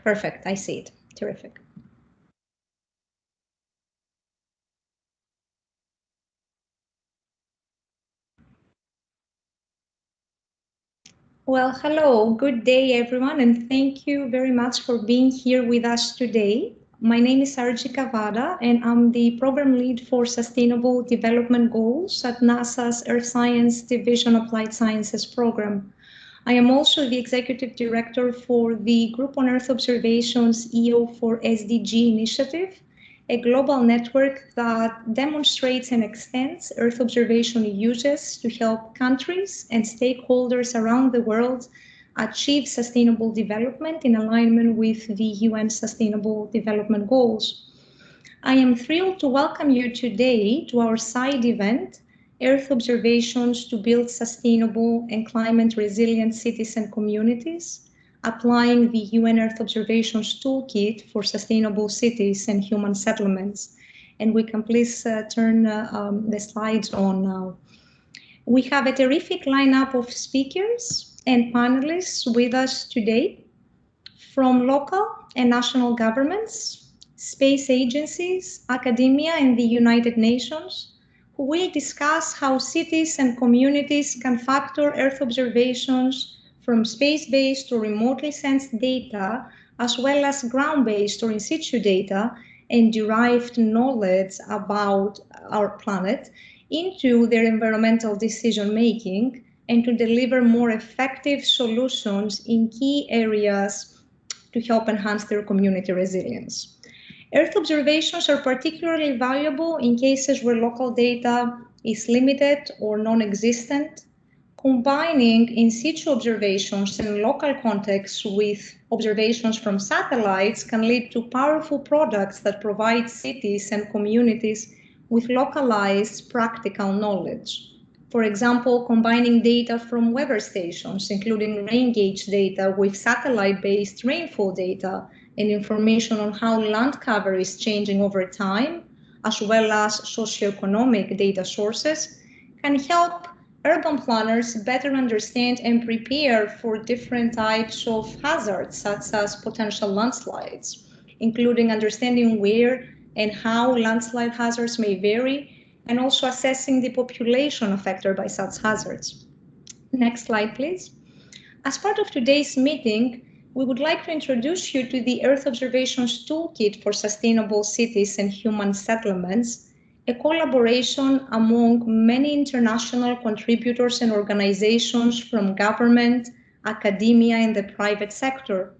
Perfect, I see it. Terrific. Well, hello, good day everyone, and thank you very much for being here with us today. My name is Arji Cavada, and I'm the Program Lead for Sustainable Development Goals at NASA's Earth Science Division Applied Sciences program. I am also the Executive Director for the Group on Earth Observations EO4SDG initiative, a global network that demonstrates and extends Earth observation uses to help countries and stakeholders around the world achieve sustainable development in alignment with the UN Sustainable Development Goals. I am thrilled to welcome you today to our side event, Earth Observations to Build Sustainable and Climate Resilient Cities and Communities, applying the UN Earth Observations Toolkit for Sustainable Cities and Human Settlements. And we can please turn the slides on now. We have a terrific lineup of speakers and panelists with us today from local and national governments, space agencies, academia, and the United Nations, who will discuss how cities and communities can factor Earth observations from space-based or remotely sensed data, as well as ground-based or in situ data and derived knowledge about our planet into their environmental decision-making and to deliver more effective solutions in key areas to help enhance their community resilience. Earth observations are particularly valuable in cases where local data is limited or non-existent. Combining in situ observations in local contexts with observations from satellites can lead to powerful products that provide cities and communities with localized practical knowledge. For example, combining data from weather stations, including rain gauge data with satellite-based rainfall data and information on how land cover is changing over time, as well as socioeconomic data sources, can help urban planners better understand and prepare for different types of hazards, such as potential landslides, including understanding where and how landslide hazards may vary, and also assessing the population affected by such hazards. Next slide, please. As part of today's meeting, we would like to introduce you to the Earth Observations Toolkit for Sustainable Cities and Human Settlements, a collaboration among many international contributors and organizations from government, academia, and the private sector.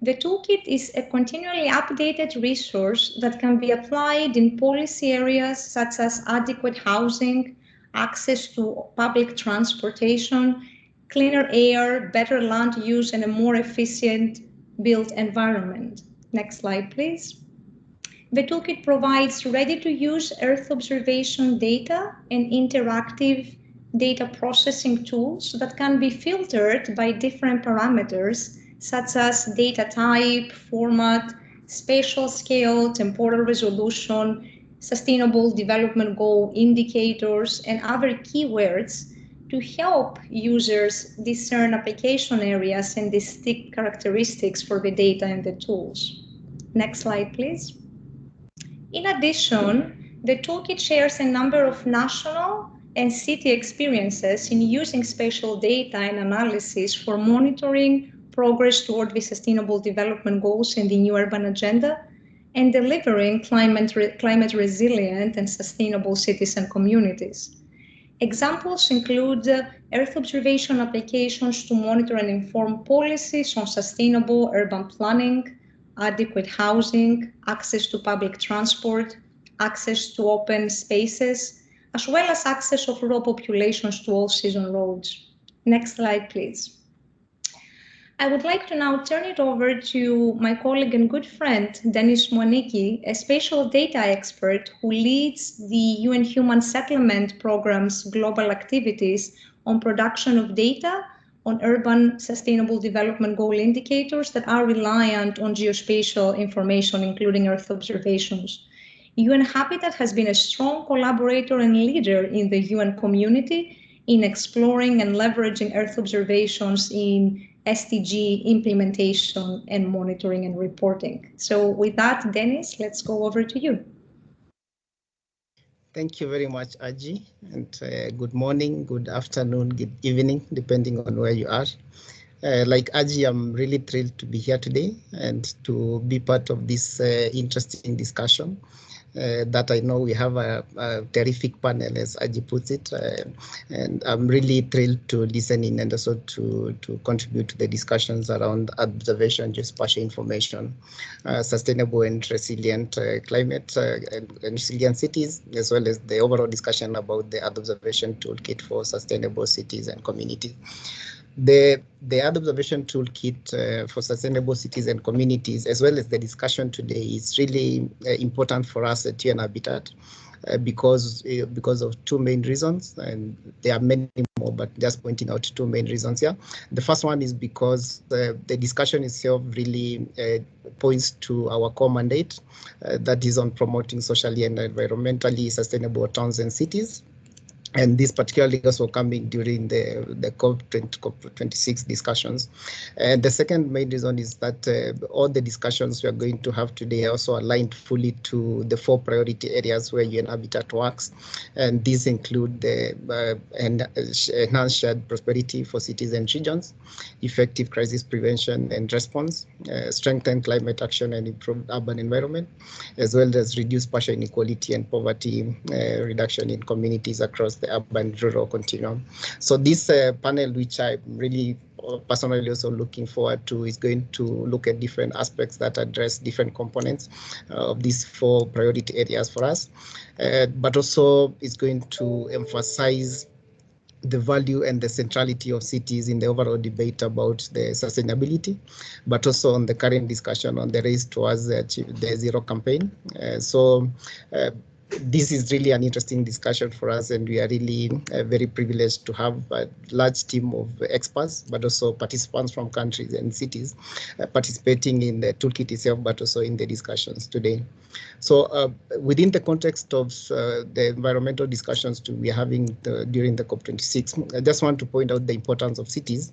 The toolkit is a continually updated resource that can be applied in policy areas such as adequate housing, access to public transportation, cleaner air, better land use, and a more efficient built environment. Next slide, please. The toolkit provides ready-to-use Earth observation data and interactive data processing tools that can be filtered by different parameters such as data type, format, spatial scale, temporal resolution, sustainable development goal indicators, and other keywords to help users discern application areas and distinct characteristics for the data and the tools. Next slide, please. In addition, the toolkit shares a number of national and city experiences in using spatial data and analysis for monitoring progress toward the Sustainable Development Goals in the New Urban Agenda and delivering climate resilient and sustainable cities and communities. Examples include Earth observation applications to monitor and inform policies on sustainable urban planning, adequate housing, access to public transport, access to open spaces, as well as access of rural populations to all-season roads. Next slide, please. I would like to now turn it over to my colleague and good friend, Denis Moaniki, a spatial data expert who leads the UN Human Settlement Program's global activities on production of data on urban sustainable development goal indicators that are reliant on geospatial information, including Earth observations. UN Habitat has been a strong collaborator and leader in the UN community in exploring and leveraging Earth observations in SDG implementation and monitoring and reporting. So with that, Dennis, let's go over to you. Thank you very much, Aji, and good morning, good afternoon, good evening, depending on where you are. Like Aji, I'm really thrilled to be here today and to be part of this interesting discussion. That I know we have a terrific panel, as Aji puts it, and I'm really thrilled to listen in and also to contribute to the discussions around observation, geospatial information, sustainable and resilient climate and resilient cities, as well as the overall discussion about the Earth observation toolkit for sustainable cities and communities. The Earth observation toolkit for sustainable cities and communities, as well as the discussion today, is really important for us at UN Habitat because of two main reasons, and there are many more, but just pointing out two main reasons here. The first one is because the discussion itself really points to our core mandate, that is on promoting socially and environmentally sustainable towns and cities. And this particularly also coming during the COP26 discussions. And the second main reason is that all the discussions we are going to have today are also aligned fully to the 4 priority areas where UN Habitat works. And these include the enhanced shared prosperity for cities and regions, effective crisis prevention and response, strengthen climate action and improve urban environment, as well as reduce spatial inequality and poverty reduction in communities across the urban rural continuum. So this panel, which I'm really personally also looking forward to, is going to look at different aspects that address different components of these 4 priority areas for us, but also is going to emphasize the value and the centrality of cities in the overall debate about the sustainability, but also on the current discussion on the race towards the zero campaign. This is really an interesting discussion for us, and we are really very privileged to have a large team of experts, but also participants from countries and cities participating in the toolkit itself, but also in the discussions today. So within the context of the environmental discussions we are having during the COP26, I just want to point out the importance of cities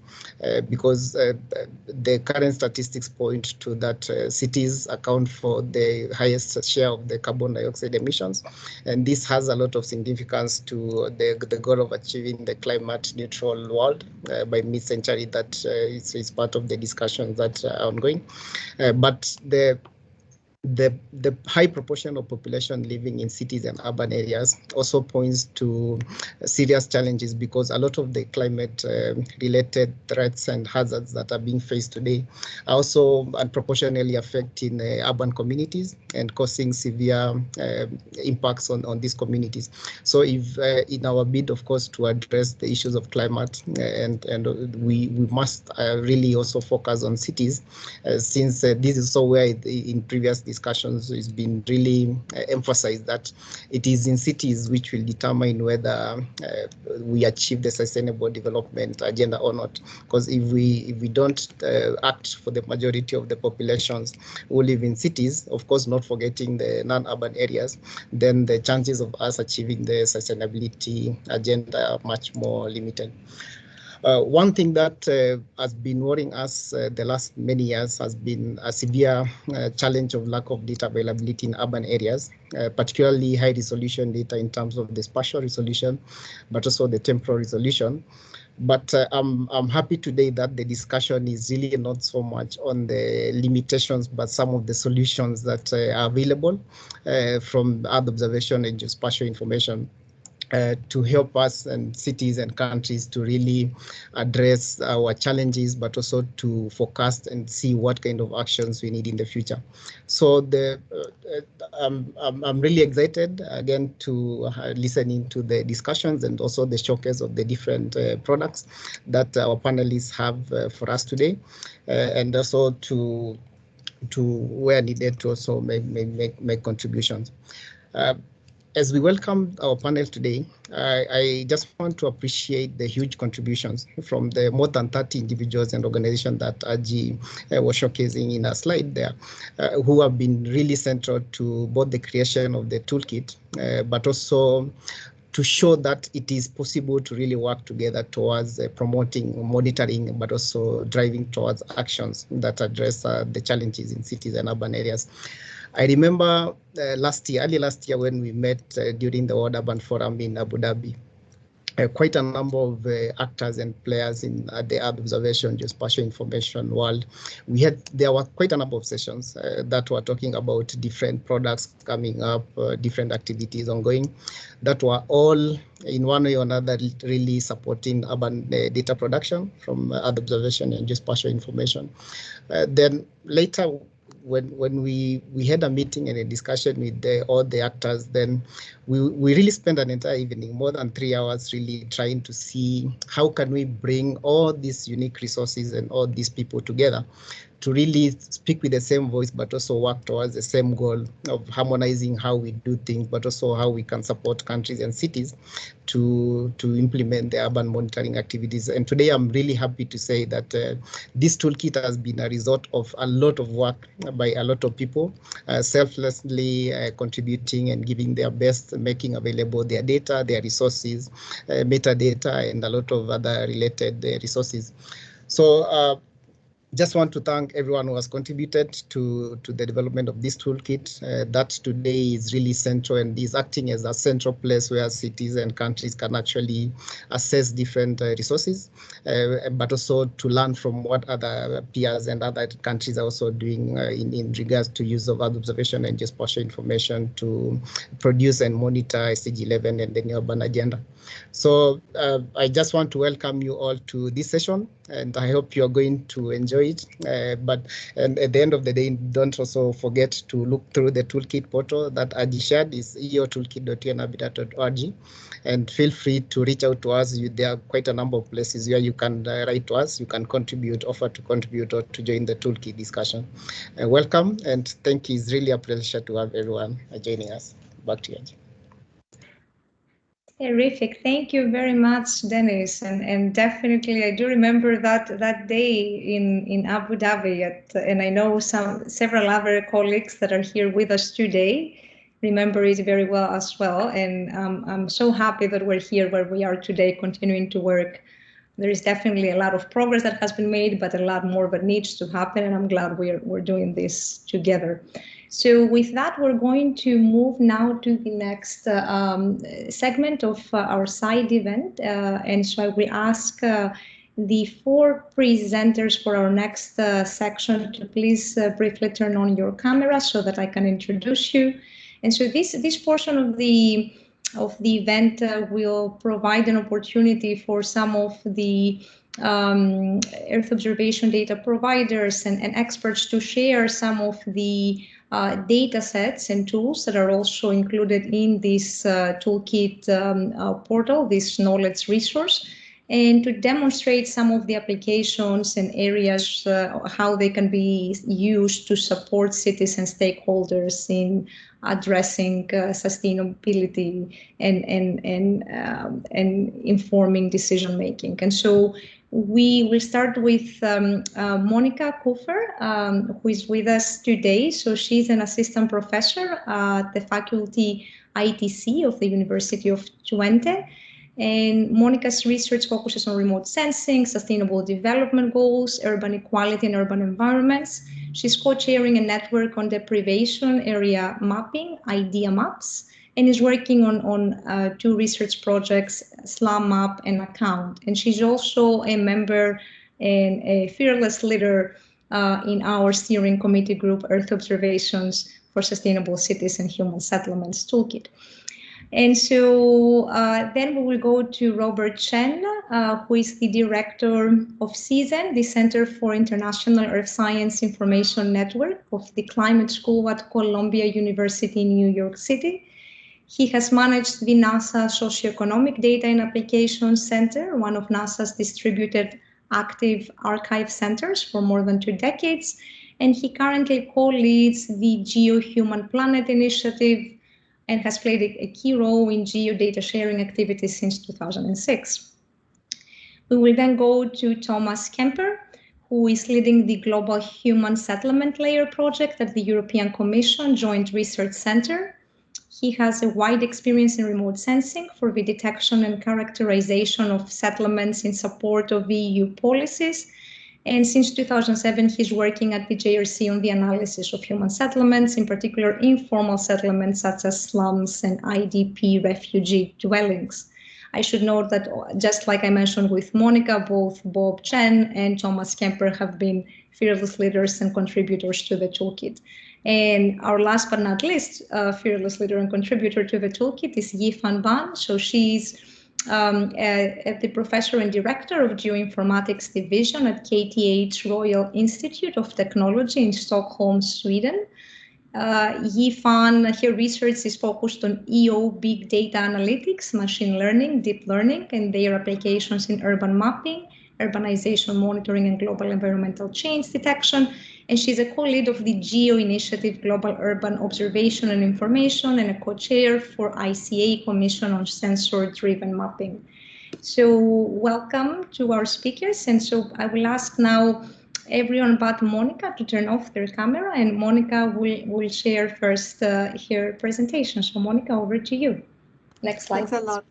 because the current statistics point to that cities account for the highest share of the carbon dioxide emissions. And this has a lot of significance to the goal of achieving the climate neutral world by mid-century. That is part of the discussions that are ongoing. But the high proportion of population living in cities and urban areas also points to serious challenges because a lot of the climate related threats and hazards that are being faced today are also unproportionately affecting urban communities and causing severe impacts on these communities. So if in our bid, of course, to address the issues of climate, and we must really also focus on cities since this is so where in previous discussions it's been really emphasized that it is in cities which will determine whether we achieve the sustainable development agenda or not. Because if we don't act for the majority of the populations who live in cities, of course not forgetting the non-urban areas, then the chances of us achieving the sustainability agenda are much more limited. One thing that has been worrying us the last many years has been a severe challenge of lack of data availability in urban areas, particularly high resolution data in terms of the spatial resolution, but also the temporal resolution. But I'm happy today that the discussion is really not so much on the limitations, but some of the solutions that are available from Earth observation and geospatial information. To help us and cities and countries to really address our challenges, but also to forecast and see what kind of actions we need in the future. So I'm really excited again to listening to the discussions and also the showcase of the different products that our panelists have for us today, and also to where needed to also make contributions. As we welcome our panel today, I just want to appreciate the huge contributions from the more than 30 individuals and organizations that Aji was showcasing in a slide there, who have been really central to both the creation of the toolkit, but also to show that it is possible to really work together towards promoting, monitoring, but also driving towards actions that address the challenges in cities and urban areas. I remember early last year when we met during the World Urban Forum in Abu Dhabi. Quite a number of actors and players in the Earth observation, geospatial information world. There were quite a number of sessions that were talking about different products coming up, different activities ongoing, that were all in one way or another really supporting urban data production from Earth observation and geospatial information. Then later, when we had a meeting and a discussion with all the actors, then we really spent an entire evening, more than 3 hours, really trying to see how can we bring all these unique resources and all these people together to really speak with the same voice, but also work towards the same goal of harmonizing how we do things, but also how we can support countries and cities to implement the urban monitoring activities. And today I'm really happy to say that this toolkit has been a result of a lot of work by a lot of people, selflessly contributing and giving their best, making available their data, their resources, metadata, and a lot of other related resources. So just want to thank everyone who has contributed to the development of this toolkit. That today is really central and is acting as a central place where cities and countries can actually assess different resources, but also to learn from what other peers and other countries are also doing in regards to use of Earth observation and geospatial information to produce and monitor SDG 11 and the new urban agenda. So I just want to welcome you all to this session, and I hope you are going to enjoy it. But at the end of the day, don't also forget to look through the toolkit portal that Aji shared, is eotoolkit.unhabitat.org, and feel free to reach out to us. There are quite a number of places where you can write to us, you can contribute, offer to contribute, or to join the toolkit discussion. Welcome, and thank you. It's really a pleasure to have everyone joining us. Back to you, Aji. Terrific. Thank you very much, Dennis. And definitely, I do remember that day in Abu Dhabi, and I know several other colleagues that are here with us today remember it very well as well. And I'm so happy that we're here where we are today, continuing to work. There is definitely a lot of progress that has been made, but a lot more that needs to happen. And I'm glad we're doing this together. So with that, we're going to move now to the next segment of our side event. And so I will ask the 4 presenters for our next section to please briefly turn on your camera so that I can introduce you. And so this portion of the event will provide an opportunity for some of the Earth observation data providers and experts to share some of the data sets and tools that are also included in this toolkit portal, this knowledge resource, and to demonstrate some of the applications and areas, how they can be used to support cities and stakeholders in addressing sustainability and informing decision making. And so we will start with Monica Kuffer, who is with us today. So she's an assistant professor at the faculty ITC of the University of Twente. And Monica's research focuses on remote sensing, sustainable development goals, urban equality and urban environments. She's co-chairing a network on deprivation area mapping, IDEA Maps, and is working on 2 research projects, Slum Map and Account. And she's also a member and a fearless leader in our steering committee group, Earth Observations for Sustainable Cities and Human Settlements Toolkit. And so then we will go to Robert Chen, who is the director of CISEN, the Center for International Earth Science Information Network of the Climate School at Columbia University in New York City. He has managed the NASA Socioeconomic Data and Applications Center, one of NASA's distributed active archive centers for more than 2 decades. And he currently co-leads the Geo-Human Planet Initiative and has played a key role in geo-data sharing activities since 2006. We will then go to Thomas Kemper, who is leading the Global Human Settlement Layer project at the European Commission Joint Research Center. He has a wide experience in remote sensing for the detection and characterization of settlements in support of EU policies. And since 2007, he's working at the JRC on the analysis of human settlements, in particular informal settlements such as slums and IDP refugee dwellings. I should note that, just like I mentioned with Monica, both Bob Chen and Thomas Kemper have been fearless leaders and contributors to the toolkit. And our last but not least fearless leader and contributor to the toolkit is Yifan Ban. So she's the professor and director of Geoinformatics Division at KTH Royal Institute of Technology in Stockholm, Sweden. Yifan, her research is focused on EO, big data analytics, machine learning, deep learning, and their applications in urban mapping, urbanization monitoring, and global environmental change detection. And she's a co-lead of the GEO Initiative Global Urban Observation and Information and a co-chair for ICA Commission on Sensor-Driven Mapping. So welcome to our speakers. And so I will ask now everyone but Monica to turn off their camera, and Monica will share first her presentation. So Monica, over to you. Next slide. Thanks a lot.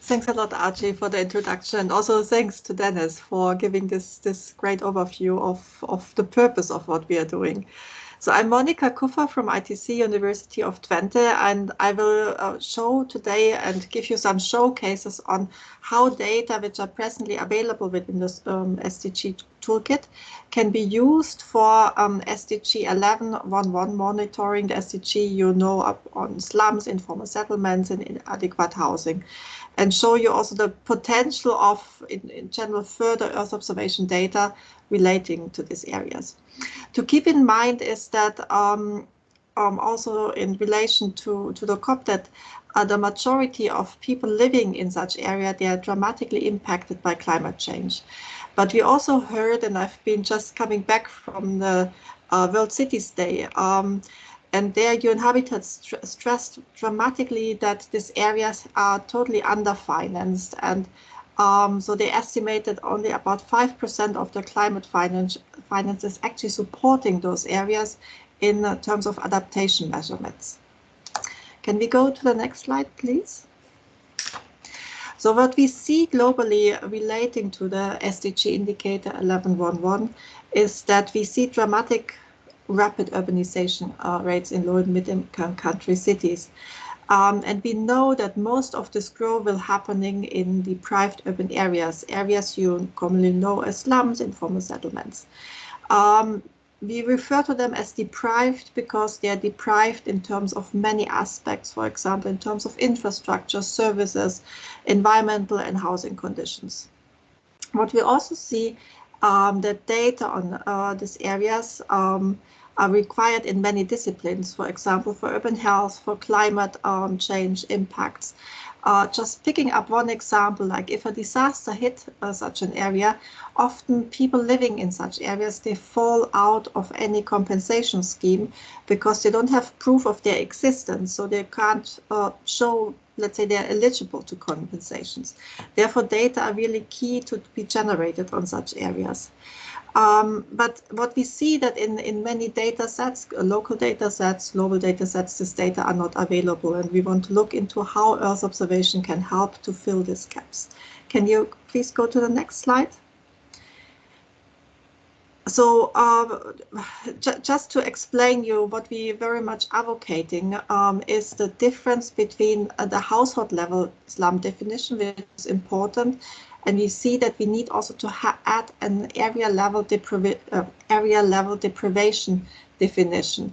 Thanks a lot, Archie, for the introduction. And also thanks to Dennis for giving this great overview of the purpose of what we are doing. So I'm Monica Kuffer from ITC University of Twente, and I will show today and give you some showcases on how data which are presently available within this SDG toolkit can be used for SDG 11.1.1 monitoring, the SDG you know up on slums, informal settlements, and inadequate housing, and show you also the potential of, in general, further Earth observation data relating to these areas. To keep in mind is that also in relation to the COP that the majority of people living in such area, they are dramatically impacted by climate change. But we also heard, and I've been just coming back from the World Cities Day, and there UN Habitat stressed dramatically that these areas are totally underfinanced, and so they estimated only about 5% of the climate finance is actually supporting those areas in terms of adaptation measurements. Can we go to the next slide, please? So what we see globally relating to the SDG indicator 11.1.1 is that we see dramatic rapid urbanization rates in low and mid-income country cities. And we know that most of this growth will happening in deprived urban areas you commonly know as slums, informal settlements. We refer to them as deprived because they are deprived in terms of many aspects, for example, in terms of infrastructure, services, environmental and housing conditions. What we also see that data on these areas are required in many disciplines, for example, for urban health, for climate change impacts. Just picking up one example, like if a disaster hit such an area, often people living in such areas, they fall out of any compensation scheme because they don't have proof of their existence, so they can't show, let's say, they're eligible to compensations. Therefore, data are really key to be generated on such areas. But what we see that in many data sets, local data sets, global data sets, this data are not available, and we want to look into how Earth observation can help to fill these gaps. Can you please go to the next slide? So just to explain you what we very much advocating is the difference between the household level slum definition, which is important. And we see that we need also to add an area level deprivation definition.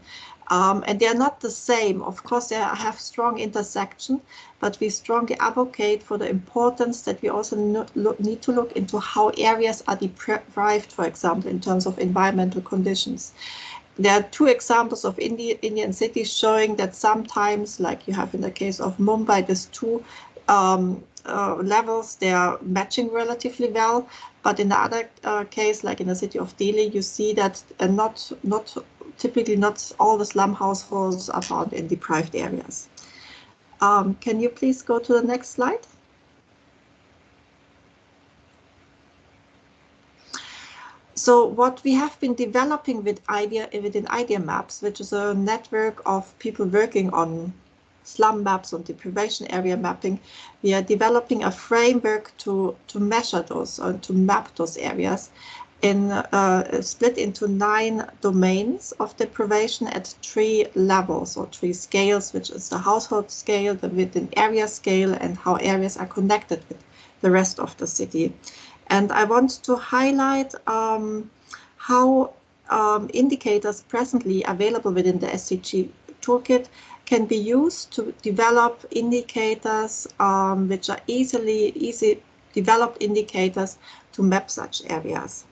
And they are not the same. Of course, they have strong intersection, but we strongly advocate for the importance that we also need to look into how areas are deprived, for example, in terms of environmental conditions. There are two examples of Indian cities showing that sometimes, like you have in the case of Mumbai, there's two levels, they are matching relatively well, but in the other case, like in the city of Delhi, you see that typically not all the slum households are found in deprived areas. Can you please go to the next slide? So what we have been developing within Idea Maps, which is a network of people working on slum maps, on deprivation area mapping, we are developing a framework to measure those, or to map those areas, split into 9 domains of deprivation at 3 levels, or 3 scales, which is the household scale, the within area scale, and how areas are connected with the rest of the city. And I want to highlight how indicators presently available within the SDG Toolkit can be used to develop indicators which are easy developed indicators to map such areas.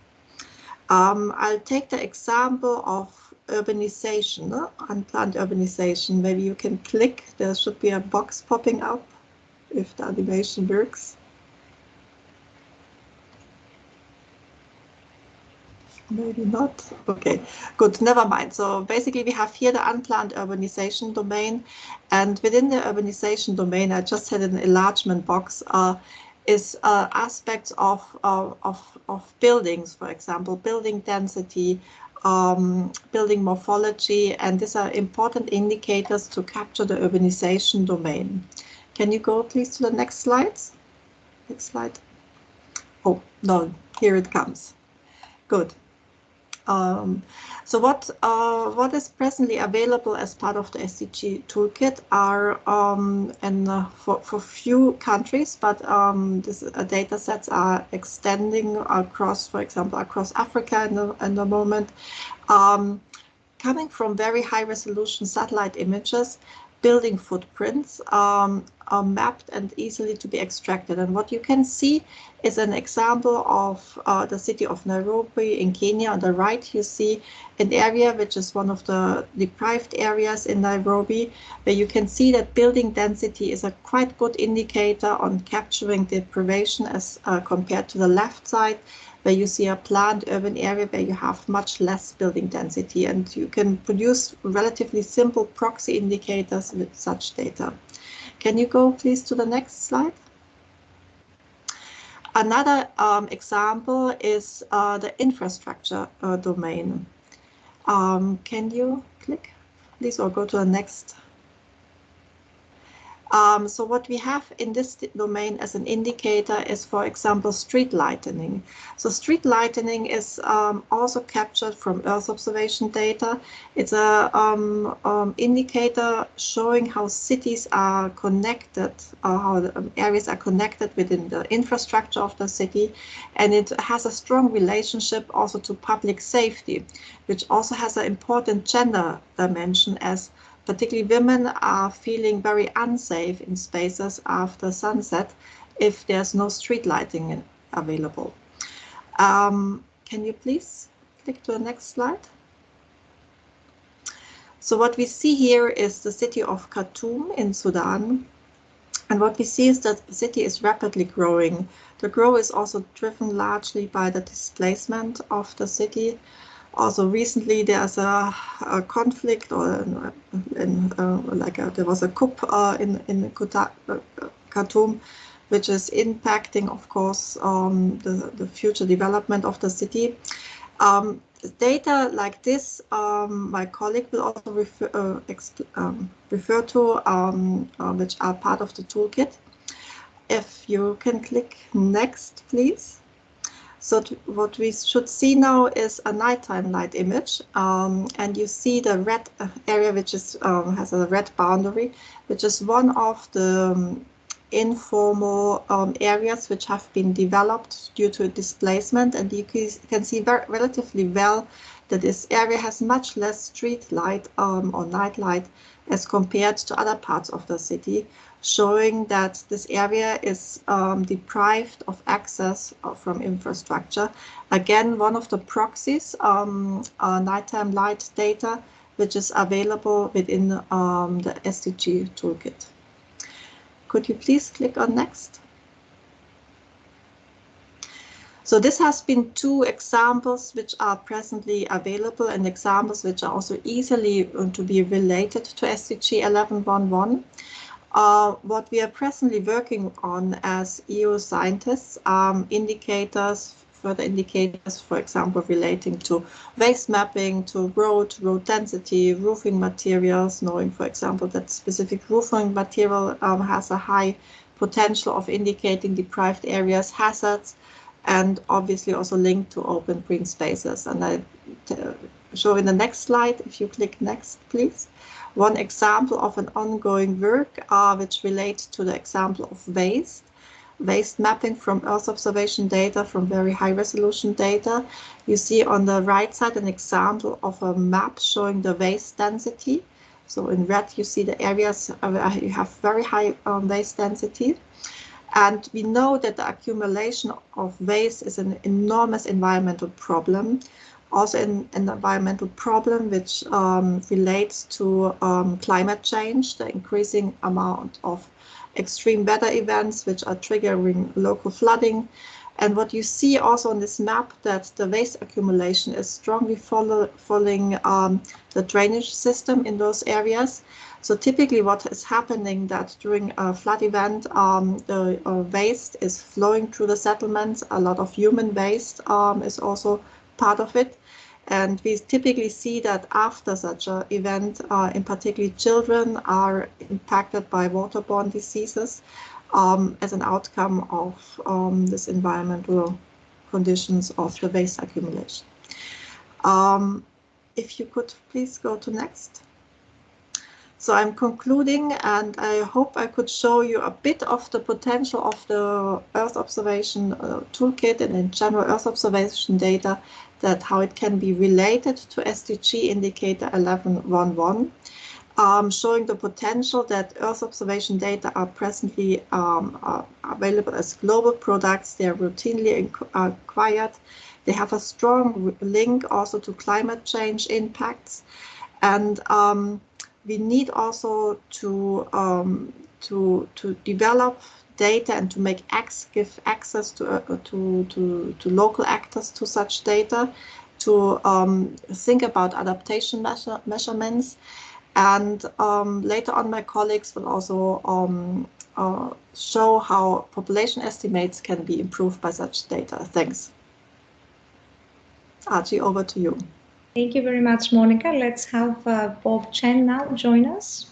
I'll take the example of urbanization, unplanned urbanization. Maybe you can click, there should be a box popping up if the animation works. Maybe not. Okay, good, never mind. So basically we have here the unplanned urbanization domain, and within the urbanization domain, I just had an enlargement box, is aspects of buildings, for example, building density, building morphology, and these are important indicators to capture the urbanization domain. Can you go please to the next slide? Next slide. Oh, no, here it comes. Good. So what is presently available as part of the SDG Toolkit are, for few countries, but these data sets are extending across, for example, across Africa in the moment, coming from very high resolution satellite images. Building footprints are mapped and easily to be extracted. And what you can see is an example of the city of Nairobi in Kenya. On the right, you see an area which is one of the deprived areas in Nairobi, where you can see that building density is a quite good indicator on capturing deprivation as compared to the left side, where you see a planned urban area where you have much less building density, and you can produce relatively simple proxy indicators with such data. Can you go please to the next slide? Another example is the infrastructure domain. Can you click please, or go to the next? So what we have in this domain as an indicator is, for example, street lightening. So street lightening is also captured from Earth observation data. It's a indicator showing how cities are connected, how the areas are connected within the infrastructure of the city. And it has a strong relationship also to public safety, which also has an important gender dimension, as particularly women are feeling very unsafe in spaces after sunset if there's no street lighting available. Can you please click to the next slide? So what we see here is the city of Khartoum in Sudan. And what we see is that the city is rapidly growing. The growth is also driven largely by the displacement of the city. Also recently there's a conflict, or there was a coup in Khartoum, which is impacting, of course, the future development of the city. Data like this, my colleague will also refer to, which are part of the toolkit. If you can click next, please. So what we should see now is a nighttime light image, and you see the red area, which is has a red boundary, which is one of the informal areas which have been developed due to displacement, and you can see relatively well that this area has much less street light or night light as compared to other parts of the city, showing that this area is deprived of access from infrastructure. Again, one of the proxies, nighttime light data, which is available within the SDG Toolkit. Could you please click on next? So this has been 2 examples which are presently available, and examples which are also easily to be related to SDG 1111. What we are presently working on as EU scientists are indicators further indicators, for example, relating to waste mapping, to road density, roofing materials, knowing, for example, that specific roofing material has a high potential of indicating deprived areas, hazards, and obviously also linked to open green spaces. And I show in the next slide, if you click next, please, one example of an ongoing work which relates to the example of waste mapping from Earth observation data, from very high resolution data. You see on the right side an example of a map showing the waste density. So in red you see the areas where you have very high waste density. And we know that the accumulation of waste is an enormous environmental problem, also an environmental problem which relates to climate change, the increasing amount of extreme weather events which are triggering local flooding. And what you see also on this map, that the waste accumulation is strongly following the drainage system in those areas. So typically what is happening that during a flood event, the waste is flowing through the settlements. A lot of human waste is also part of it. And we typically see that after such an event, in particular children are impacted by waterborne diseases as an outcome of this environmental conditions of the waste accumulation. If you could please go to next. So I'm concluding, and I hope I could show you a bit of the potential of the Earth observation toolkit and in general Earth observation data, that how it can be related to SDG indicator 11.1.1, showing the potential that Earth observation data are presently available as global products. They are routinely acquired. They have a strong link also to climate change impacts, and we need also to develop data and to give access to local actors to such data, to think about adaptation measurements. And later on, my colleagues will also show how population estimates can be improved by such data. Thanks. Archie, over to you. Thank you very much, Monica. Let's have Bob Chen now join us,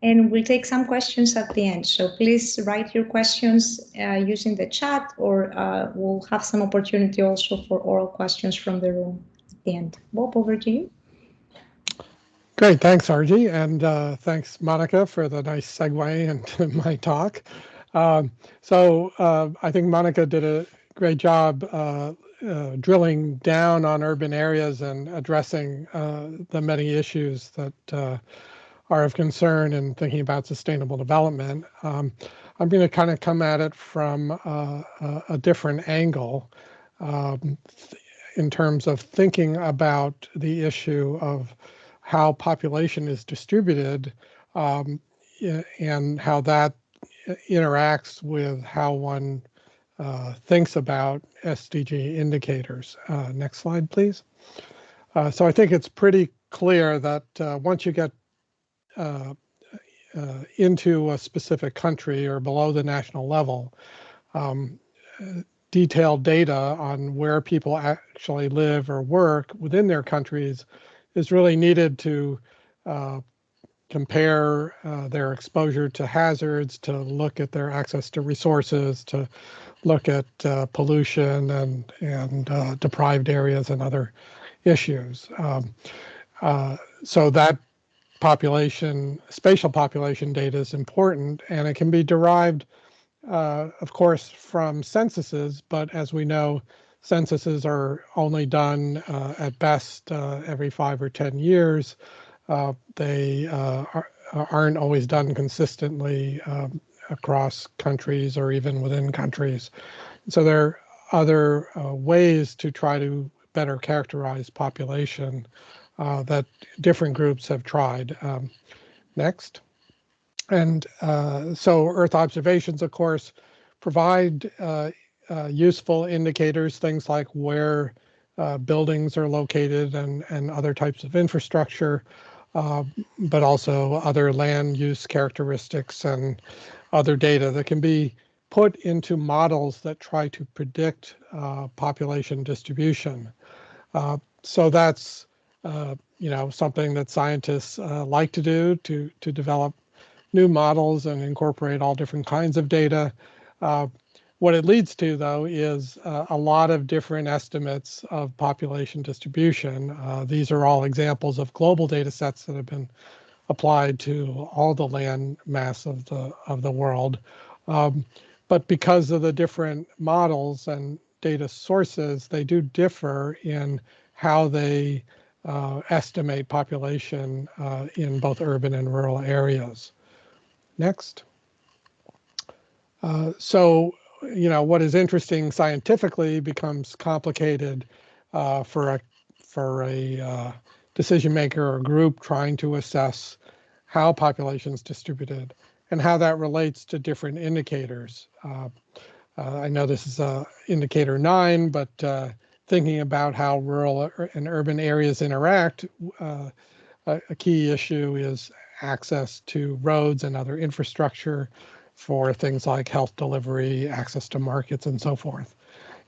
and we'll take some questions at the end. So please write your questions using the chat, or we'll have some opportunity also for oral questions from the room at the end. Bob, over to you. Great, thanks, Archie, and thanks, Monica, for the nice segue into my talk. I think Monica did a great job drilling down on urban areas and addressing the many issues that are of concern in thinking about sustainable development. I'm going to kind of come at it from a different angle in terms of thinking about the issue of how population is distributed and how that interacts with how one thinks about SDG indicators. Next slide, please. So I think it's pretty clear that once you get into a specific country or below the national level, detailed data on where people actually live or work within their countries is really needed to compare their exposure to hazards, to look at their access to resources, to look at pollution and deprived areas and other issues. So that spatial population data is important, and it can be derived, of course, from censuses, but as we know, censuses are only done at best every 5 or 10 years. They aren't always done consistently across countries or even within countries. So there are other ways to try to better characterize population that different groups have tried. Next. And so Earth observations, of course, provide useful indicators, things like where buildings are located and other types of infrastructure, but also other land use characteristics and other data that can be put into models that try to predict population distribution. So that's something that scientists like to do, to develop new models and incorporate all different kinds of data. What it leads to, though, is a lot of different estimates of population distribution. These are all examples of global data sets that have been applied to all the land mass of the world. But because of the different models and data sources, they do differ in how they estimate population in both urban and rural areas. Next. So, what is interesting scientifically becomes complicated for a decision maker or group trying to assess how population is distributed and how that relates to different indicators. I know this is indicator 9, but thinking about how rural and urban areas interact, a key issue is access to roads and other infrastructure for things like health delivery, access to markets, and so forth.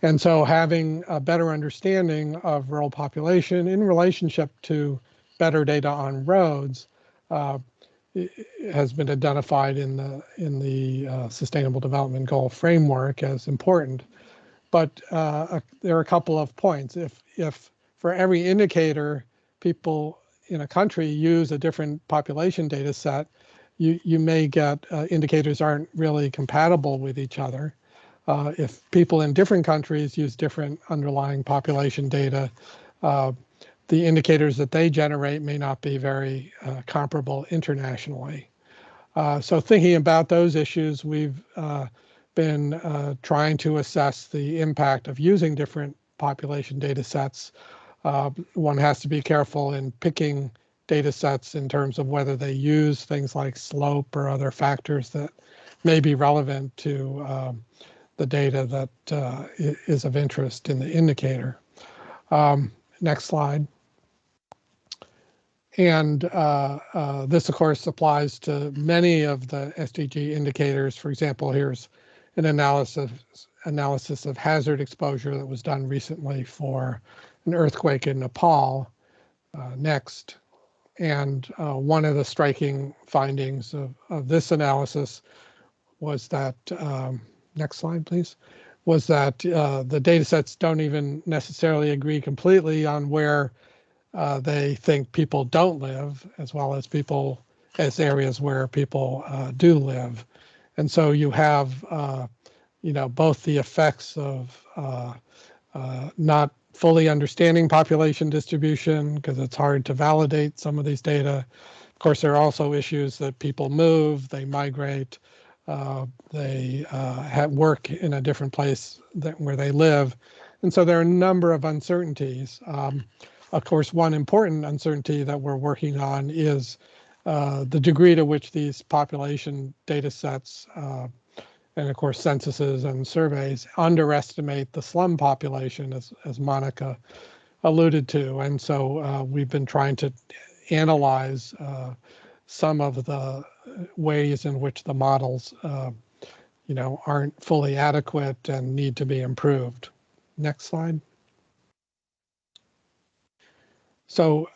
And so having a better understanding of rural population in relationship to better data on roads has been identified in the Sustainable Development Goal framework as important. But there are a couple of points. If for every indicator people in a country use a different population data set, you may get indicators aren't really compatible with each other. If people in different countries use different underlying population data, the indicators that they generate may not be very comparable internationally. So thinking about those issues, we've been trying to assess the impact of using different population data sets. One has to be careful in picking data sets in terms of whether they use things like slope or other factors that may be relevant to the data that is of interest in the indicator. Next slide. And this, of course, applies to many of the SDG indicators. For example, here's an analysis of hazard exposure that was done recently for an earthquake in Nepal. Next. And one of the striking findings of this analysis was that, next slide, please, was that the data sets don't even necessarily agree completely on where they think people don't live, as well as areas where people do live. And so you have, both the effects of not fully understanding population distribution, because it's hard to validate some of these data. Of course, there are also issues that people move, they migrate, they work in a different place where they live. And so there are a number of uncertainties. Of course, one important uncertainty that we're working on is the degree to which these population data sets and of course censuses and surveys underestimate the slum population, as Monica alluded to. And so we've been trying to analyze some of the ways in which the models aren't fully adequate and need to be improved. Next slide. So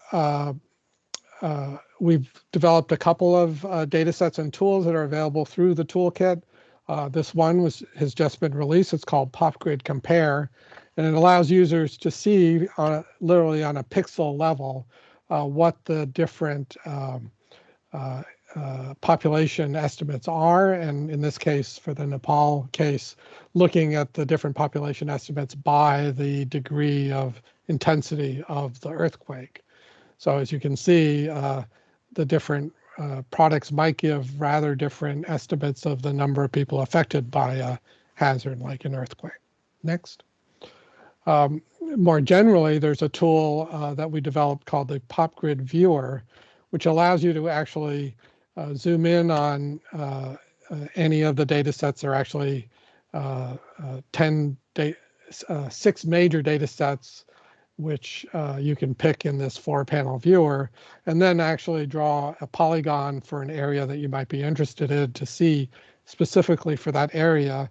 we've developed a couple of data sets and tools that are available through the toolkit. This one has just been released. It's called PopGrid Compare, and it allows users to see literally on a pixel level what the different population estimates are. And in this case, for the Nepal case, looking at the different population estimates by the degree of intensity of the earthquake. So as you can see, the different products might give rather different estimates of the number of people affected by a hazard like an earthquake. Next. More generally, there's a tool that we developed called the PopGrid Viewer, which allows you to actually zoom in on any of the data sets. There are actually 6 major data sets which you can pick in this 4-panel viewer, and then actually draw a polygon for an area that you might be interested in to see specifically for that area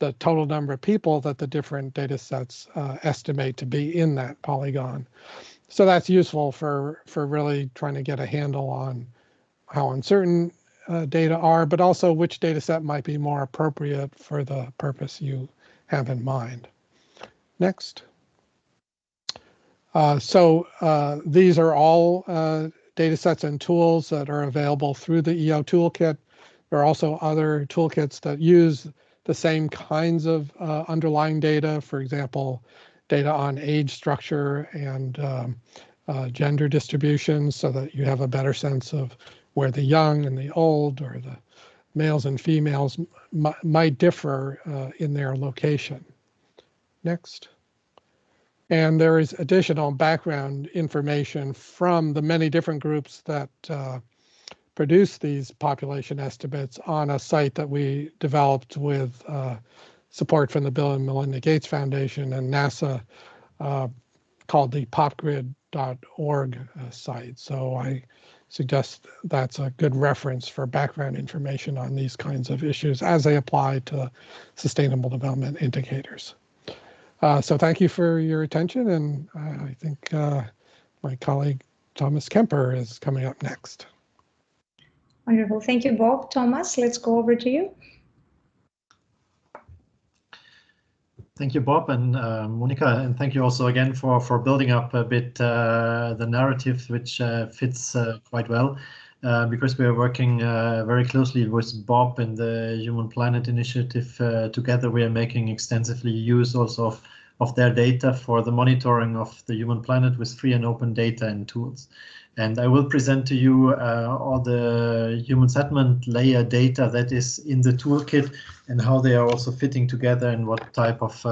the total number of people that the different data sets estimate to be in that polygon. So that's useful for really trying to get a handle on how uncertain data are, but also which data set might be more appropriate for the purpose you have in mind. Next. These are all data sets and tools that are available through the EO Toolkit. There are also other toolkits that use the same kinds of underlying data, for example, data on age structure and gender distributions, so that you have a better sense of where the young and the old, or the males and females might differ in their location. Next. And there is additional background information from the many different groups that produce these population estimates on a site that we developed with support from the Bill and Melinda Gates Foundation and NASA, called the popgrid.org site. So I suggest that's a good reference for background information on these kinds of issues as they apply to sustainable development indicators. So thank you for your attention, and I think my colleague Thomas Kemper is coming up next. Wonderful. Thank you, Bob. Thomas, let's go over to you. Thank you, Bob and Monica, and thank you also again for building up a bit the narrative, which fits quite well, because we are working very closely with Bob and the Human Planet Initiative. Together we are making extensively use also of their data for the monitoring of the human planet with free and open data and tools. And I will present to you all the human settlement layer data that is in the toolkit and how they are also fitting together and what type of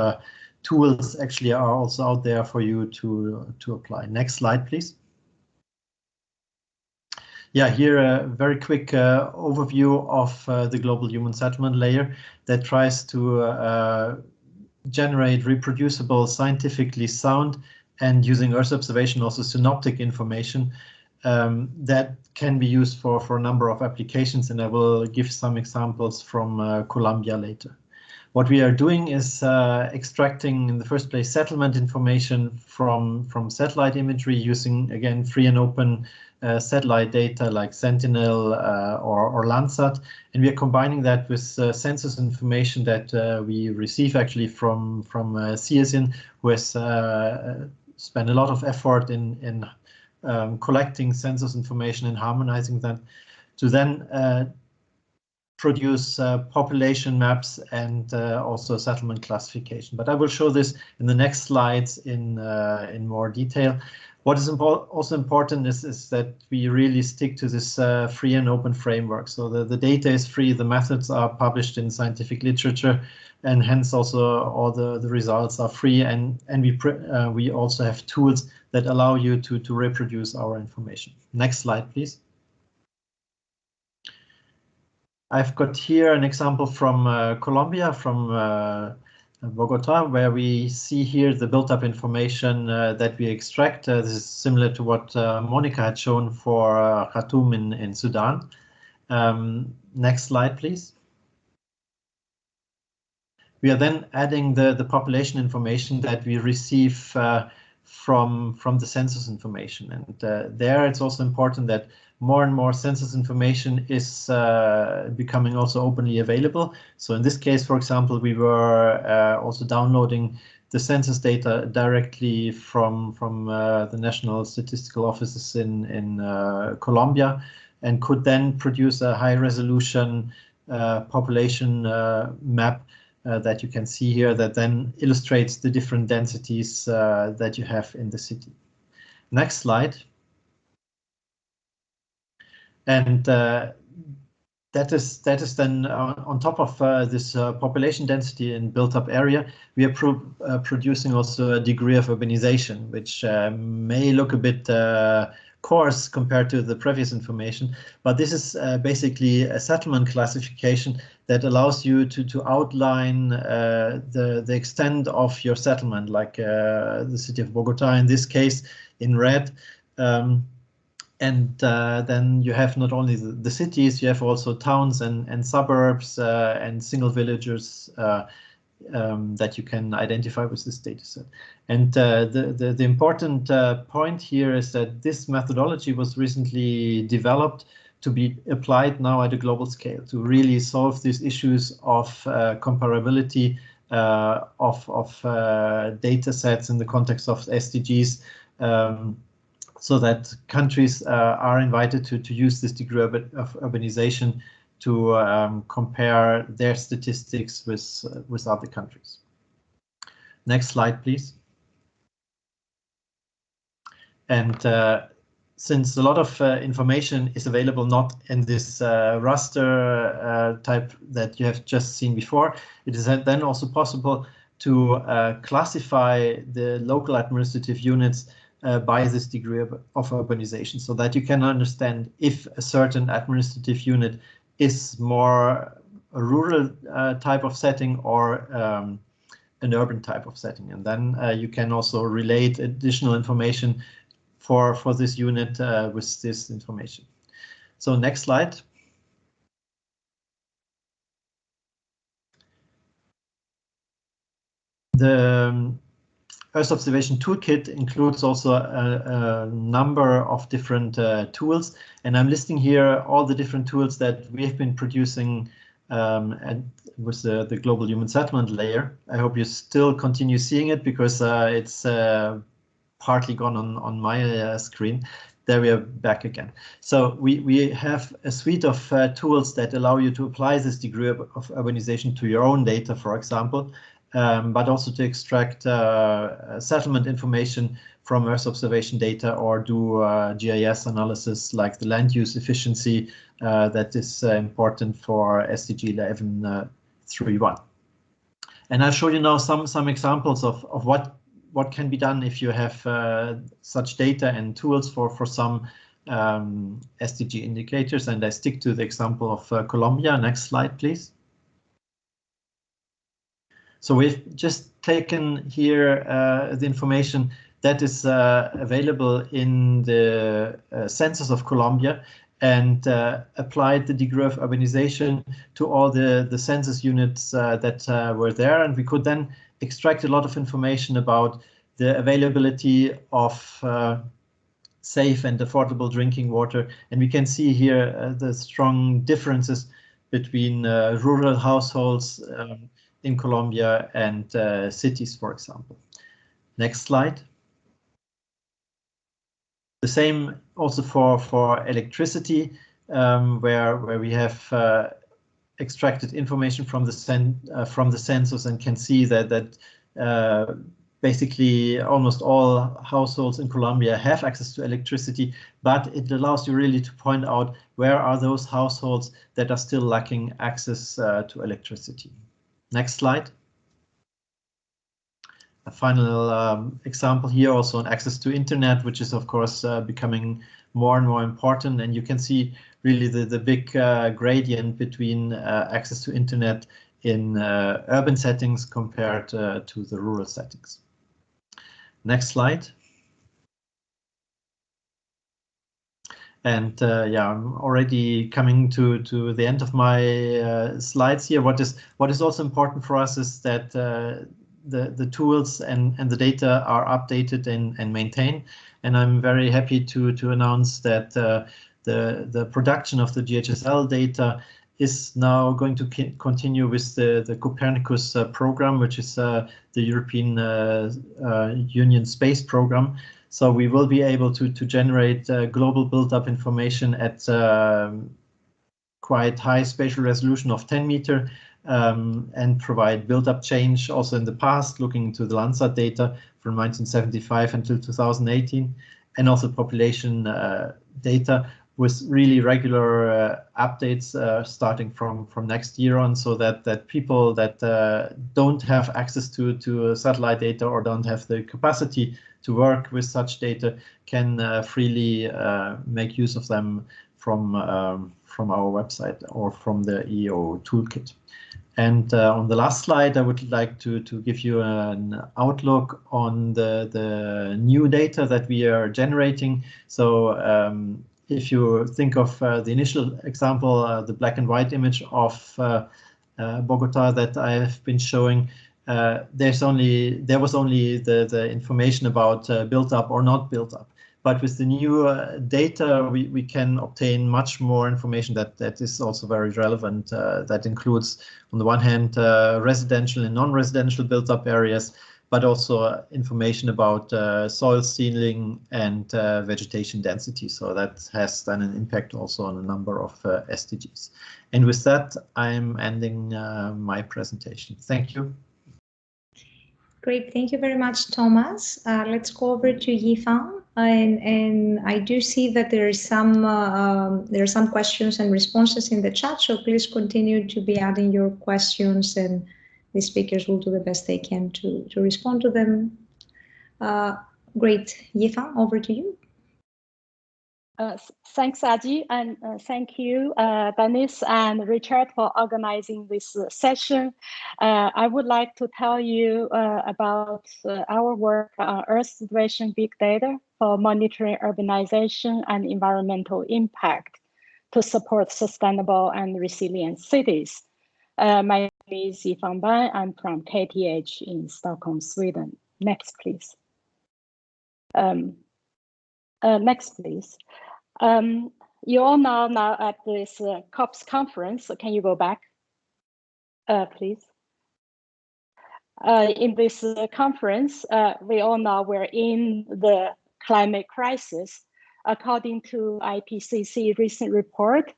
tools actually are also out there for you to apply. Next slide, please. Yeah, here a very quick overview of the global human settlement layer that tries to generate reproducible, scientifically sound, and using Earth observation also synoptic information that can be used for a number of applications, and I will give some examples from Colombia later. What we are doing is extracting, in the first place, settlement information from satellite imagery using, again, free and open satellite data like Sentinel or Landsat, and we are combining that with census information that we receive actually from CSIN, who has spent a lot of effort in collecting census information and harmonizing that to then produce population maps and also settlement classification. But I will show this in the next slides in more detail. What is also important is that we really stick to this free and open framework. So the data is free, the methods are published in scientific literature, and hence also all the results are free. And we also have tools that allow you to reproduce our information. Next slide, please. I've got here an example from Colombia, from Bogota, where we see here the built-up information that we extract. This is similar to what Monica had shown for Khartoum in Sudan. Next slide, please. We are then adding the population information that we receive from the census information. And there it's also important that more and more census information is becoming also openly available. So in this case, for example, we were also downloading the census data directly from the national statistical offices in Colombia, and could then produce a high resolution population map that you can see here, that then illustrates the different densities that you have in the city. Next slide. And that is then on top of this population density and built-up area, we are producing also a degree of urbanization, which may look a bit coarse compared to the previous information, but this is basically a settlement classification that allows you to outline the extent of your settlement, like the city of Bogota in this case in red. And then you have not only the cities, you have also towns and suburbs and single villages that you can identify with this data set. And the important point here is that this methodology was recently developed to be applied now at a global scale to really solve these issues of comparability of data sets in the context of SDGs, so that countries are invited to use this degree of urbanization to compare their statistics with other countries. Next slide, please. And since a lot of information is available not in this raster type that you have just seen before, it is then also possible to classify the local administrative units by this degree of urbanization, so that you can understand if a certain administrative unit is more a rural type of setting or an urban type of setting. And then you can also relate additional information for this unit with this information. So next slide. The Earth Observation Toolkit includes also a number of different tools, and I'm listing here all the different tools that we have been producing with the Global Human Settlement layer. I hope you still continue seeing it, because it's partly gone on my screen. There we are back again. So we have a suite of tools that allow you to apply this degree of urbanization to your own data, for example, but also to extract settlement information from Earth observation data, or do GIS analysis like the land use efficiency that is important for SDG 1131. And I'll show you now some examples of what can be done if you have such data and tools for some SDG indicators. And I stick to the example of Colombia. Next slide, please. So we've just taken here the information that is available in the census of Colombia, and applied the degree of urbanization to all the census units that were there. And we could then extract a lot of information about the availability of safe and affordable drinking water. And we can see here the strong differences between rural households in Colombia and cities, for example. Next slide. The same also for electricity, where we have extracted information from the census, and can see that basically almost all households in Colombia have access to electricity, but it allows you really to point out where are those households that are still lacking access to electricity. Next slide. A final example here also on access to internet, which is of course becoming more and more important. And you can see really the big gradient between access to internet in urban settings compared to the rural settings. Next slide. And yeah, I'm already coming to the end of my slides here. What is also important for us is that the tools and the data are updated and maintained. And I'm very happy to announce that the production of the GHSL data is now going to continue with the Copernicus program, which is the European Union space program. So we will be able to generate global build-up information at quite high spatial resolution of 10 meter and provide build-up change also in the past, looking into the Landsat data from 1975 until 2018, and also population data with really regular updates starting from next year on, so that people that don't have access to satellite data or don't have the capacity to work with such data can freely make use of them from our website or from the EO toolkit. And on the last slide, I would like to give you an outlook on the new data that we are generating. So if you think of the initial example, the black and white image of Bogota that I have been showing, there was only the information about built up or not built up. But with the new data, we can obtain much more information that is also very relevant. That includes, on the one hand, residential and non-residential built-up areas, but also information about soil sealing and vegetation density. So that has then an impact also on a number of SDGs. And with that, I'm ending my presentation. Thank you. Great, thank you very much, Thomas. Let's go over to Yifan, and I do see that there are some questions and responses in the chat. So please continue to be adding your questions, and the speakers will do the best they can to respond to them. Great, Yifan, over to you. Thanks, Aji, and thank you, Dennis and Richard, for organizing this session. I would like to tell you about our work on Earth situation big data for monitoring urbanization and environmental impact to support sustainable and resilient cities. My name is Yifan Ban. I'm from KTH in Stockholm, Sweden. Next, please. Next, please. You all know now at this COPS conference. So can you go back, please? In this conference, we all know we're in the climate crisis. According to IPCC recent report,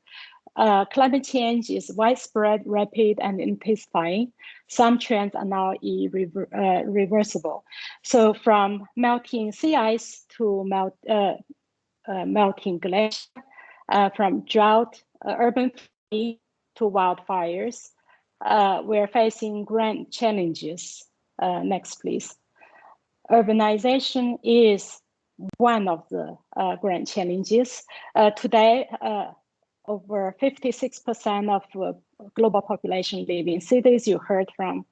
climate change is widespread, rapid, and intensifying. Some trends are now irreversible. So from melting sea ice to melting glacier, from drought, urban flooding to wildfires, we're facing grand challenges. Next, please. Urbanization is one of the grand challenges. Today, over 56% of global population live in cities. You heard from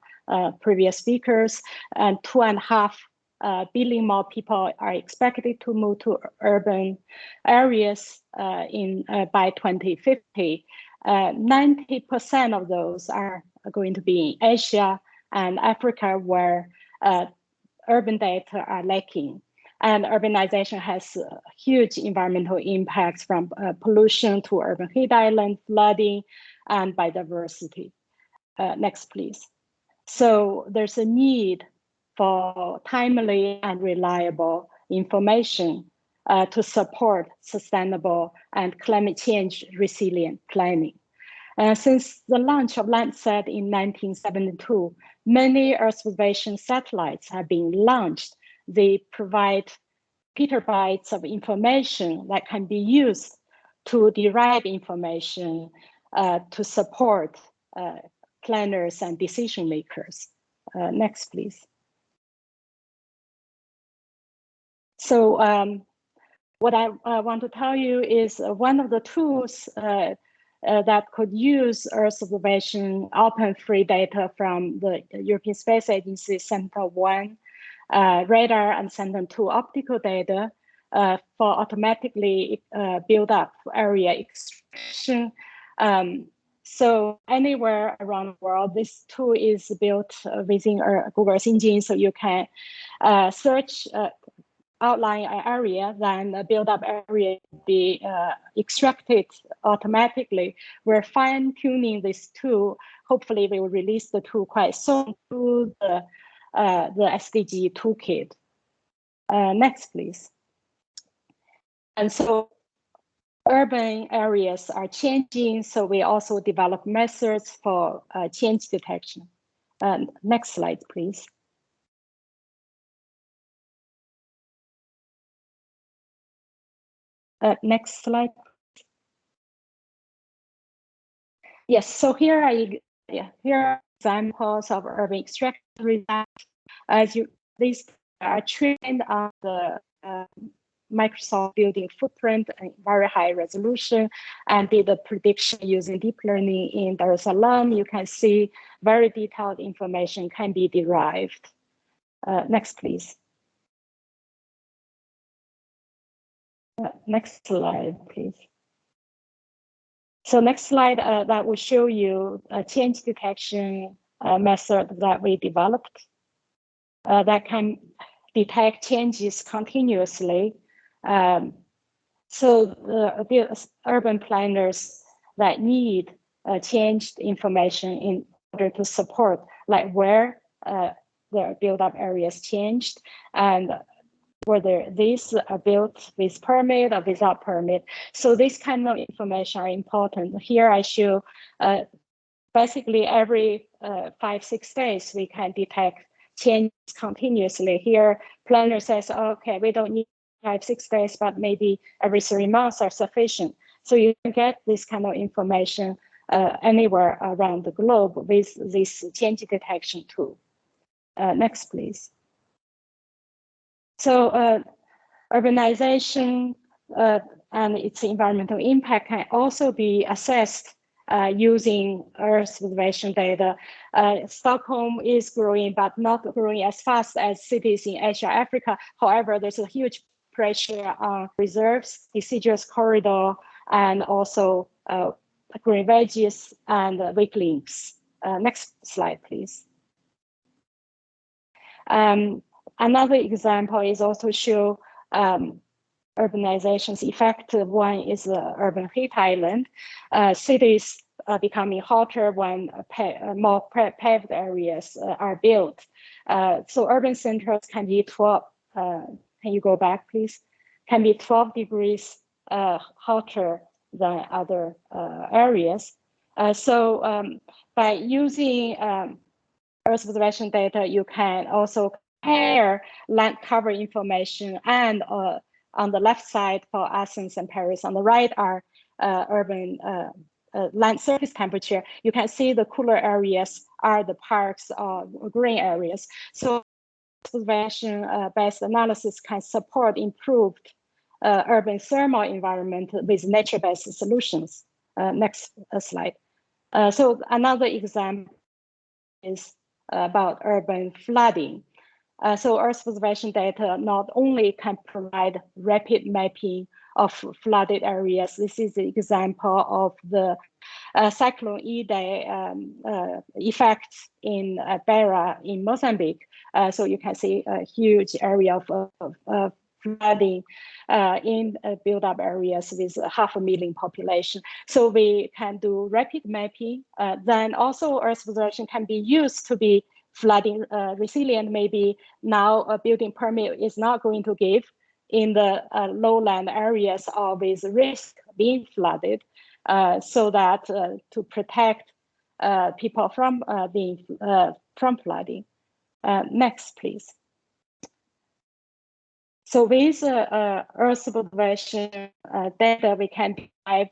previous speakers, and 2.5 billion more people are expected to move to urban areas by 2050. 90% of those are going to be in Asia and Africa, where urban data are lacking. And urbanization has huge environmental impacts, from pollution to urban heat island, flooding, and biodiversity. Next, please. So there's a need for timely and reliable information to support sustainable and climate change resilient planning. Since the launch of Landsat in 1972, many Earth observation satellites have been launched. They provide petabytes of information that can be used to derive information to support planners and decision makers. Next, please. So what I want to tell you is one of the tools that could use Earth observation open free data from the European Space Agency Sentinel-1 radar and Sentinel-2 optical data for automatically build up area extraction. So anywhere around the world, this tool is built within Google Earth Engine, so you can search outline an area, then the build up area be extracted automatically. We're fine tuning this tool. Hopefully we will release the tool quite soon to the SDG toolkit. Next, please. And so urban areas are changing, so we also develop methods for change detection. Next slide, please. Next slide. Yes, so here are examples of urban extraction results. These are trained on the Microsoft building footprint and very high resolution, and did a prediction using deep learning in Dar es Salaam. You can see very detailed information can be derived. Next, please. Next slide, please. So next slide that will show you change detection method that we developed that can detect changes continuously. So the urban planners that need changed information in order to support, like where their build-up areas changed and whether these are built with permit or without permit. So this kind of information are important. Here I show basically every 5-6 days we can detect changes continuously. Here planner says, okay, we don't need 5-6 days, but maybe every 3 months are sufficient. So you can get this kind of information anywhere around the globe with this change detection tool. Next, please. So urbanization and its environmental impact can also be assessed using Earth observation data. Stockholm is growing, but not growing as fast as cities in Asia, Africa. However, there's a huge pressure on reserves, deciduous corridor, and also green wedges and weak links. Next slide, please. Another example is also show urbanization's effect. One is the urban heat island. Cities are becoming hotter when more paved areas are built. So urban centers can be 12, can you go back please? Can be 12 degrees hotter than other areas. So by using Earth observation data, you can also compare land cover information and on the left side for Athens and Paris, on the right are urban land surface temperature. You can see the cooler areas are the parks or green areas. So observation-based analysis can support improved urban thermal environment with nature-based solutions. Next slide. So another example is about urban flooding. So Earth observation data not only can provide rapid mapping of flooded areas. This is the example of the cyclone Idai effect in Beira in Mozambique. So you can see a huge area of flooding in built-up areas with 500,000 population. So we can do rapid mapping. Then also Earth observation can be used to be flooding resilient. Maybe now a building permit is not going to give in the lowland areas or with risk being flooded, so that to protect people from from flooding. Next, please. So with Earth observation data, we can derive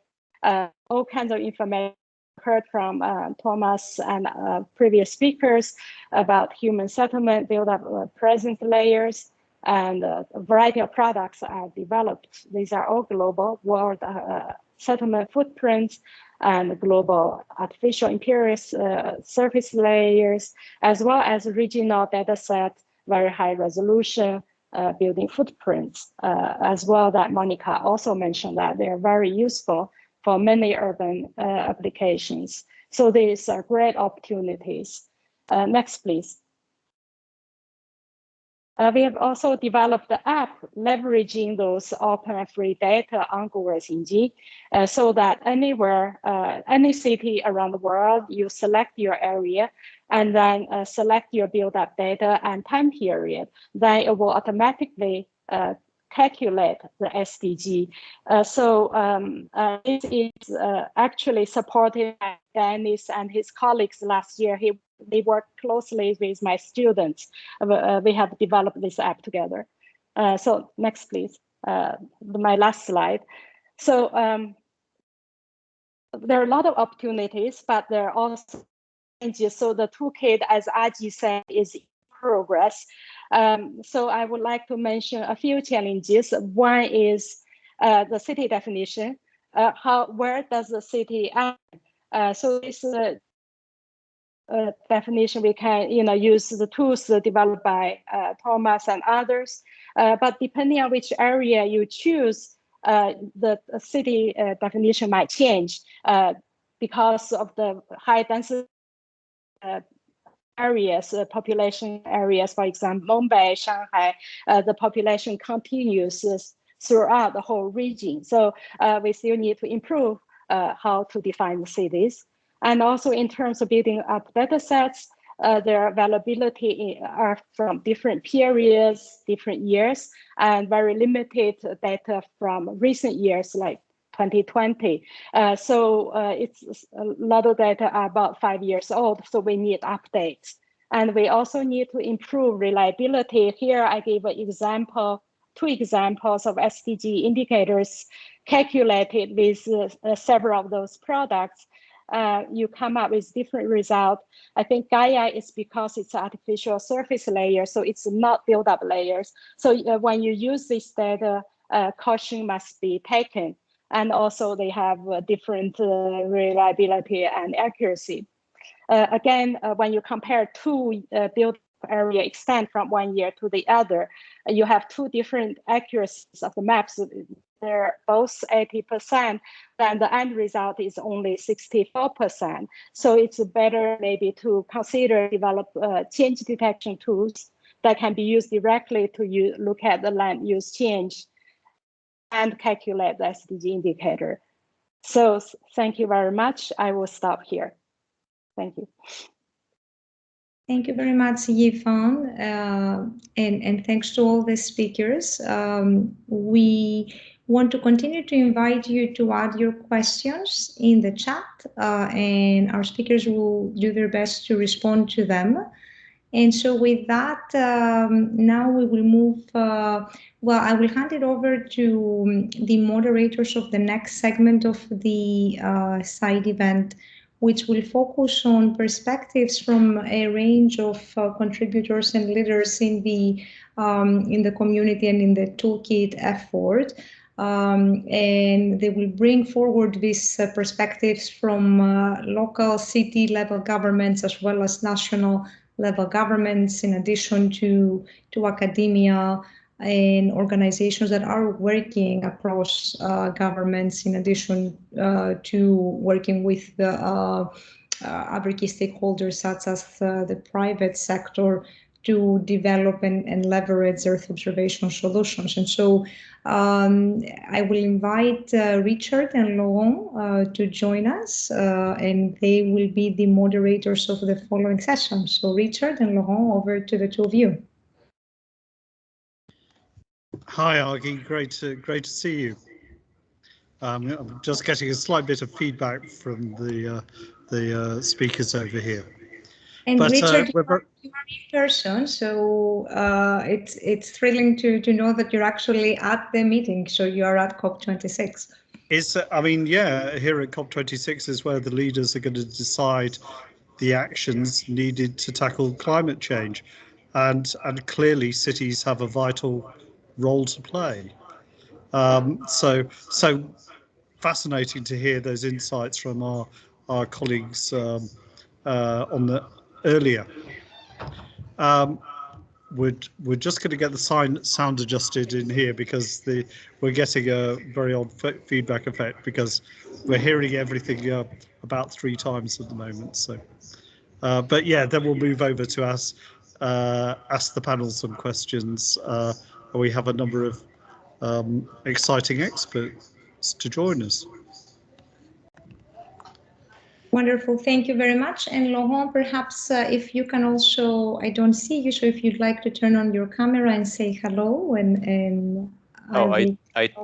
all kinds of information. Heard from Thomas and previous speakers about human settlement, build up presence layers, and a variety of products are developed. These are all global world settlement footprints and global artificial imperial surface layers, as well as regional data set, very high resolution building footprints, as well that Monica also mentioned that they're very useful for many urban applications. So these are great opportunities. Next, please. We have also developed the app leveraging those open and free data on Google Xingji, so that anywhere, any city around the world, you select your area and then select your build-up data and time period. Then it will automatically calculate the SDG. This is actually supported by Dennis and his colleagues last year. They worked closely with my students. We have developed this app together. So next, please. My last slide. So there are a lot of opportunities, but there are also challenges. So the toolkit, as Aji said, is in progress. So I would like to mention a few challenges. One is the city definition. Where does the city end? So this definition, we can use the tools developed by Thomas and others. But depending on which area you choose, the city definition might change because of the high density areas, population areas, for example, Mumbai, Shanghai, the population continues throughout the whole region. So we still need to improve how to define the cities. And also in terms of building up data sets, their availability are from different periods, different years, and very limited data from recent years like 2020. So it's a lot of data are about 5 years old, so we need updates. And we also need to improve reliability. Here I gave an example, 2 examples of SDG indicators calculated with several of those products. You come up with different results. I think Gaia is because it's artificial surface layer, so it's not build-up layers. So when you use this data, caution must be taken. And also they have different reliability and accuracy. Again, when you compare 2 build area extent from one year to the other, you have 2 different accuracies of the maps. They're both 80%, and the end result is only 64%. So it's better maybe to consider develop change detection tools that can be used directly to look at the land use change and calculate the SDG indicator. So thank you very much. I will stop here. Thank you. Thank you very much, Yifan, and thanks to all the speakers. We want to continue to invite you to add your questions in the chat, and our speakers will do their best to respond to them. And so with that, now we will move, well, I will hand it over to the moderators of the next segment of the side event, which will focus on perspectives from a range of contributors and leaders in the community and in the Toolkit effort. And they will bring forward these perspectives from local city level governments as well as national level governments, in addition to academia and organizations that are working across governments, in addition to working with the other key stakeholders such as the private sector to develop and leverage Earth observation solutions. And so I will invite Richard and Laurent to join us, and they will be the moderators of the following session. So Richard and Laurent, over to the 2 of you. Hi, Argy. Great to see you. I'm just getting a slight bit of feedback from the speakers over here. And but, Richard, you are in person, so it's thrilling to know that you're actually at the meeting. So you are at COP26. I mean, yeah, here at COP26 is where the leaders are going to decide the actions needed to tackle climate change, and clearly cities have a vital role to play. So fascinating to hear those insights from our colleagues on the earlier. We're just going to get the sound adjusted in here because we're getting a very odd feedback effect because we're hearing everything about 3 times at the moment. So, but yeah, then we'll move over to ask the panel some questions. We have a number of exciting experts to join us. Wonderful, thank you very much. And Laurent, perhaps if you can also, I don't see you, so if you'd like to turn on your camera and say hello, and I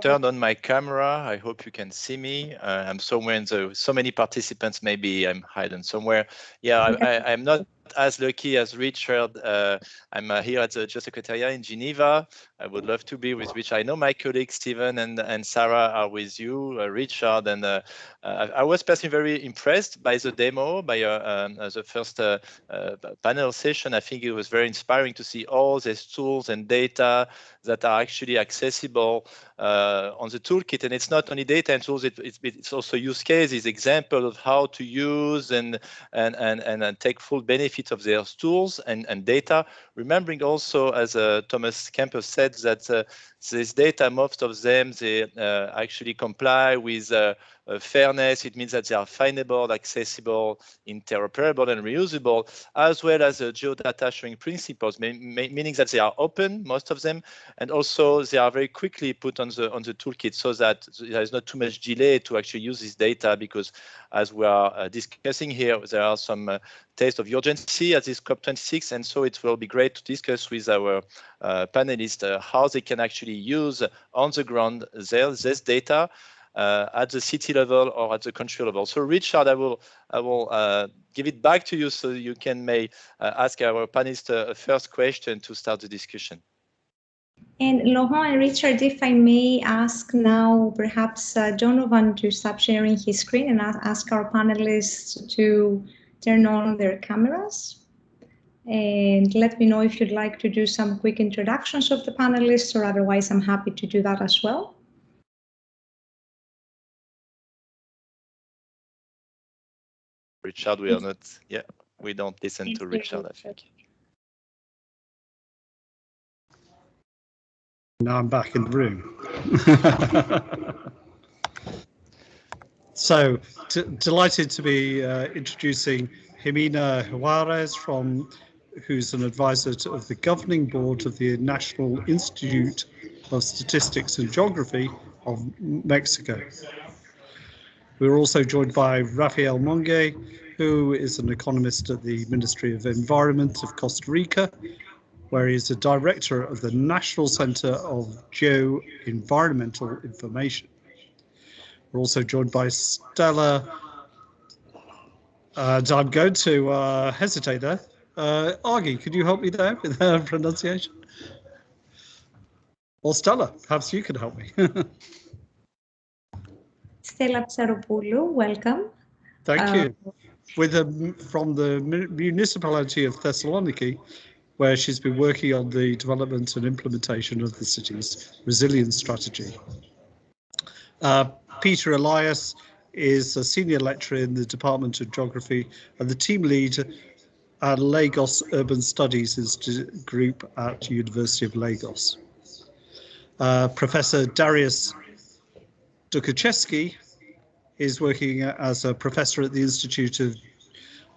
turned on my camera. I hope you can see me. I'm somewhere in so many participants, maybe I'm hidden somewhere. Yeah, I'm not as lucky as Richard. I'm here at the Secretariat in Geneva. I would love to be with which I know my colleagues Stephen and Sarah are with you, Richard, and I was personally very impressed by the demo, by the first panel session. I think it was very inspiring to see all these tools and data that are actually accessible on the toolkit, and it's not only data and tools, it's also use cases, example of how to use and take full benefit of their tools and data. Remembering also, as Thomas Kemper said, that this data, most of them, they actually comply with fairness. It means that they are findable, accessible, interoperable, and reusable, as well as geodata sharing principles, meaning that they are open, most of them, and also they are very quickly put on the toolkit, so that there is not too much delay to actually use this data, because as we are discussing here, there are some taste of urgency at this COP26, and so it will be great to discuss with our panelists how they can actually use on the ground this data at the city level or at the country level. So Richard, I will give it back to you so you can ask our panelists a first question to start the discussion. And Laurent and Richard, if I may ask now, perhaps Donovan to stop sharing his screen and ask our panelists to turn on their cameras. And let me know if you'd like to do some quick introductions of the panelists, or otherwise I'm happy to do that as well. Richard, we are not, we don't listen to Richard, I think. Now I'm back in the room. So delighted to be introducing Jimena Juarez, who's an advisor of the governing board of the National Institute of Statistics and Geography of Mexico. We're also joined by Rafael Monge, who is an economist at the Ministry of Environment of Costa Rica, where he is the director of the National Center of Geo-Environmental Information. We're also joined by Stella, and I'm going to hesitate there. Argy, could you help me there with her pronunciation? Or Stella, perhaps you could help me. Stella Psaropoulou, welcome. Thank you. From the municipality of Thessaloniki, where she's been working on the development and implementation of the city's resilience strategy. Peter Elias is a senior lecturer in the Department of Geography and the team lead at Lagos Urban Studies Institute Group at University of Lagos. Professor Darius Dukaczewski is working as a professor at the Institute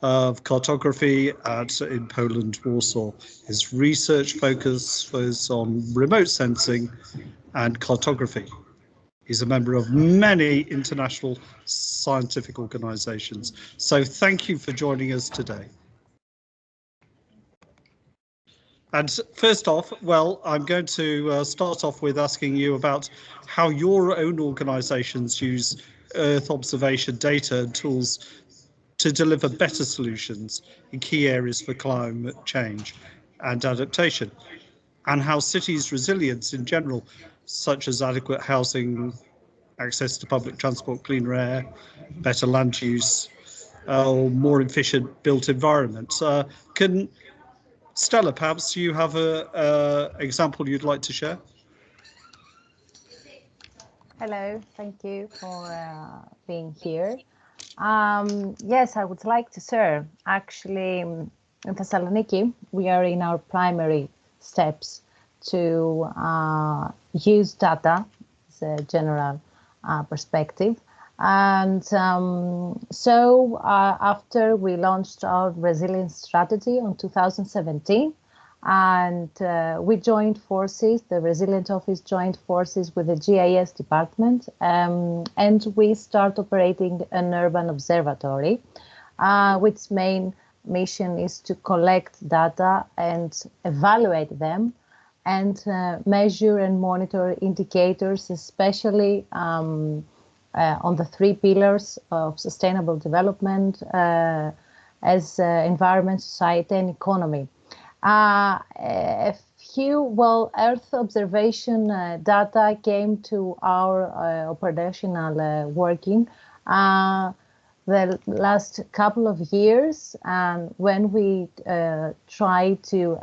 of Cartography in Poland, Warsaw. His research focus was on remote sensing and cartography. He's a member of many international scientific organizations. So thank you for joining us today. And first off, well, I'm going to start off with asking you about how your own organizations use Earth observation data and tools to deliver better solutions in key areas for climate change and adaptation, and how cities' resilience in general, such as adequate housing, access to public transport, cleaner air, better land use, or more efficient built environments. Stella, perhaps you have an example you'd like to share? Hello, thank you for being here. Yes, I would like to share. Actually, in Thessaloniki, we are in our primary steps to use data as a general perspective. And so after we launched our resilience strategy in 2017, and we joined forces, the Resilient Office joined forces with the GIS department, and we start operating an urban observatory, which main mission is to collect data and evaluate them and measure and monitor indicators, especially on the 3 pillars of sustainable development as environment, society, and economy. A few, Earth observation data came to our operational working the last couple of years, and when we try to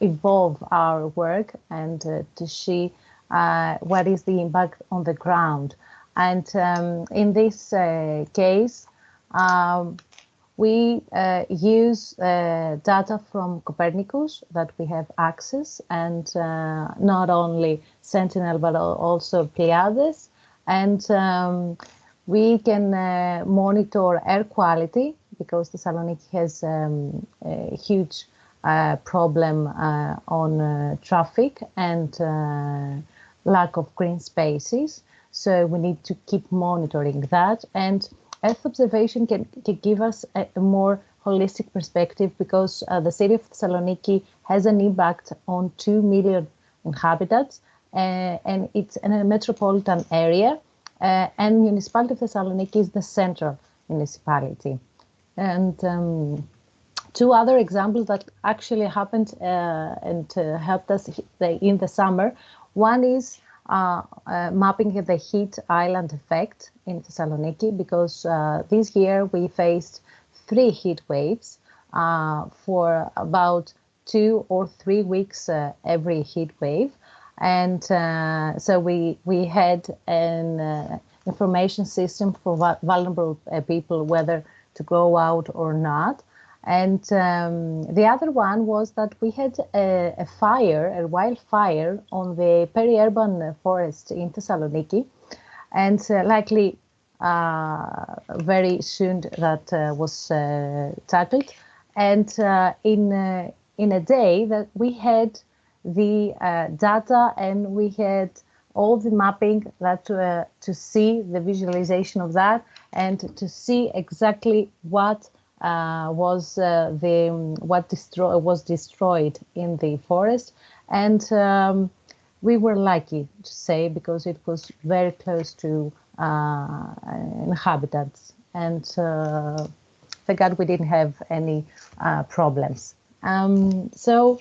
evolve our work and to see what is the impact on the ground. And in this case, we use data from Copernicus that we have access, and not only Sentinel, but also Pleiades. And we can monitor air quality, because Thessaloniki has a huge problem on traffic and lack of green spaces. So we need to keep monitoring that. And Earth observation can give us a more holistic perspective, because the city of Thessaloniki has an impact on 2 million inhabitants, and it's in a metropolitan area, and municipality of Thessaloniki is the central municipality. And two other examples that actually happened and helped us in the summer. One is mapping the heat island effect in Thessaloniki, because this year we faced 3 heat waves for about 2 or 3 weeks every heat wave. And so we had an information system for vulnerable people, whether to go out or not. And the other one was that we had a fire, a wildfire on the peri-urban forest in Thessaloniki, and likely very soon that was tackled. And in a day that we had the data, and we had all the mapping that to see the visualization of that, and to see exactly what was destroyed in the forest. And we were lucky to say, because it was very close to inhabitants, and thank God we didn't have any problems. So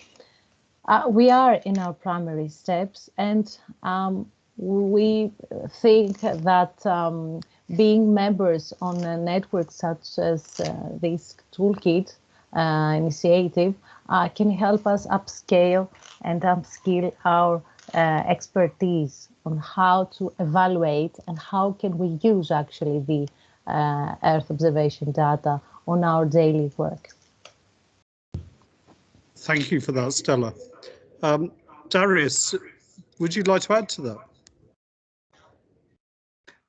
we are in our primary steps, and we think that being members on a network such as this Toolkit initiative can help us upscale and upskill our expertise on how to evaluate and how can we use actually the Earth observation data on our daily work. Thank you for that, Stella. Darius, would you like to add to that?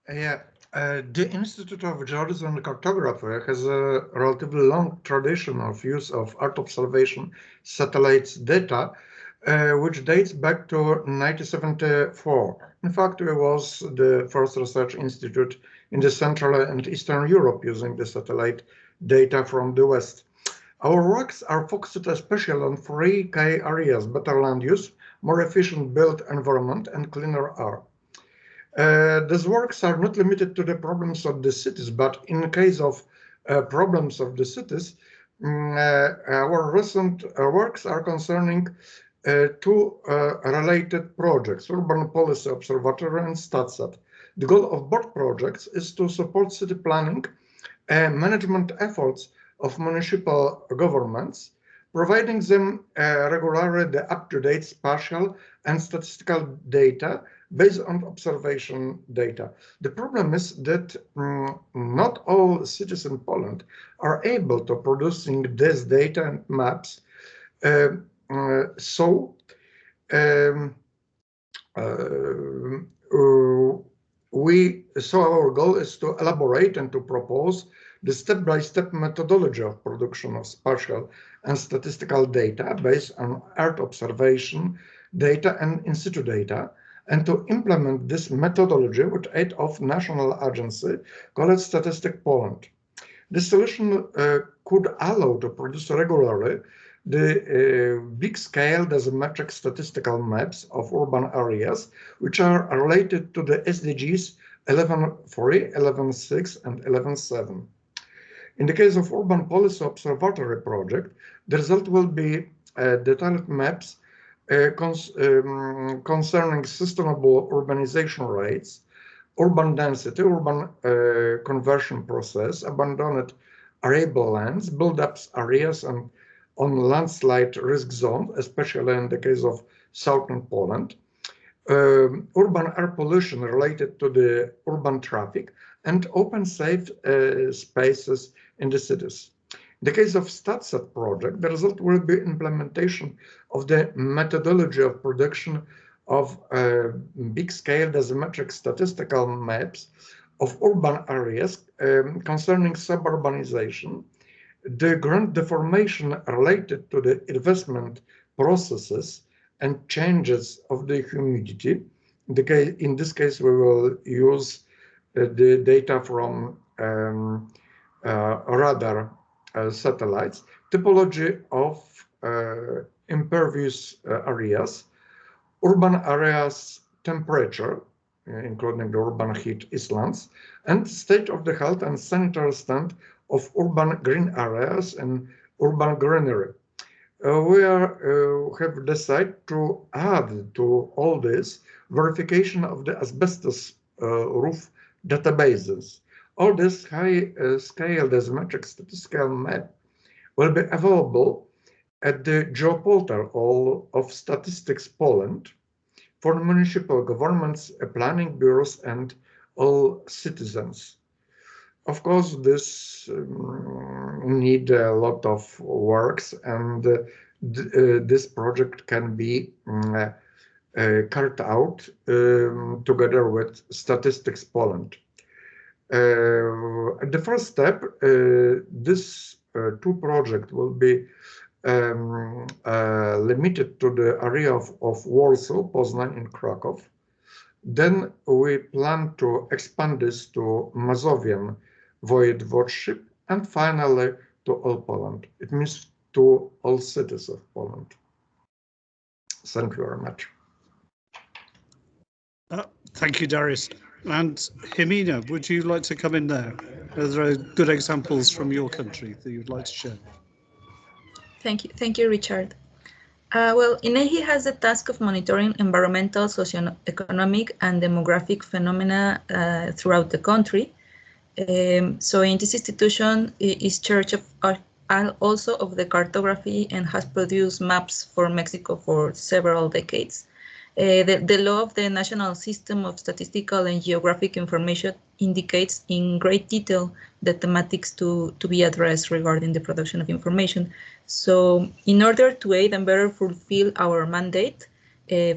Yeah. The Institute of Geodesy and Cartography has a relatively long tradition of use of Earth observation satellites data, which dates back to 1974. In fact, it was the first research institute in the Central and Eastern Europe using the satellite data from the West. Our works are focused especially on 3 key areas: better land use, more efficient built environment, and cleaner air. These works are not limited to the problems of the cities, but in case of problems of the cities, our recent works are concerning 2 related projects: Urban Policy Observatory and StatSat. The goal of both projects is to support city planning and management efforts of municipal governments, providing them regularly the up-to-date spatial and statistical data based on observation data. The problem is that not all cities in Poland are able to producing this data and maps. So our goal is to elaborate and to propose the step-by-step methodology of production of spatial and statistical data based on Earth observation data and in situ data, and to implement this methodology with aid of national agency called Statistic Poland. This solution could allow to produce regularly the big-scale dosimetric statistical maps of urban areas, which are related to the SDGs 11.4, 11.6, and 11.7. In the case of Urban Policy Observatory project, the result will be detailed maps concerning sustainable urbanization rates, urban density, urban conversion process, abandoned arable lands, build-ups areas, and on landslide risk zone, especially in the case of southern Poland. urban air pollution related to the urban traffic, and open safe spaces in the cities. In the case of StatSat project, the result will be implementation of the methodology of production of big-scale dosimetric statistical maps of urban areas concerning suburbanization, the ground deformation related to the investment processes and changes of the humidity. In this case, we will use the data from radar satellites, typology of impervious areas, urban areas temperature, including the urban heat islands, and state of the health and sanitary stand of urban green areas and urban greenery. We have decided to add to all this verification of the asbestos roof databases. All this high-scale dosimetric statistical map will be available at the geoportal of Statistics Poland for municipal governments, planning bureaus, and all citizens. Of course, this need a lot of works, and this project can be carried out together with Statistics Poland. The first step, this two projects will be limited to the area of Warsaw, Poznań, and Krakow. Then we plan to expand this to Mazovian voivodeship, and finally to all Poland. It means to all cities of Poland. Thank you very much. Thank you, Darius. And Jimena, would you like to come in there? Are there good examples from your country that you'd like to share? Thank you, Richard. Well, INEGI has the task of monitoring environmental, socioeconomic, and demographic phenomena throughout the country. So in this institution is charge of also of the cartography and has produced maps for Mexico for several decades. The law of the National System of Statistical and Geographic Information indicates in great detail the thematics to be addressed regarding the production of information. So in order to aid and better fulfill our mandate,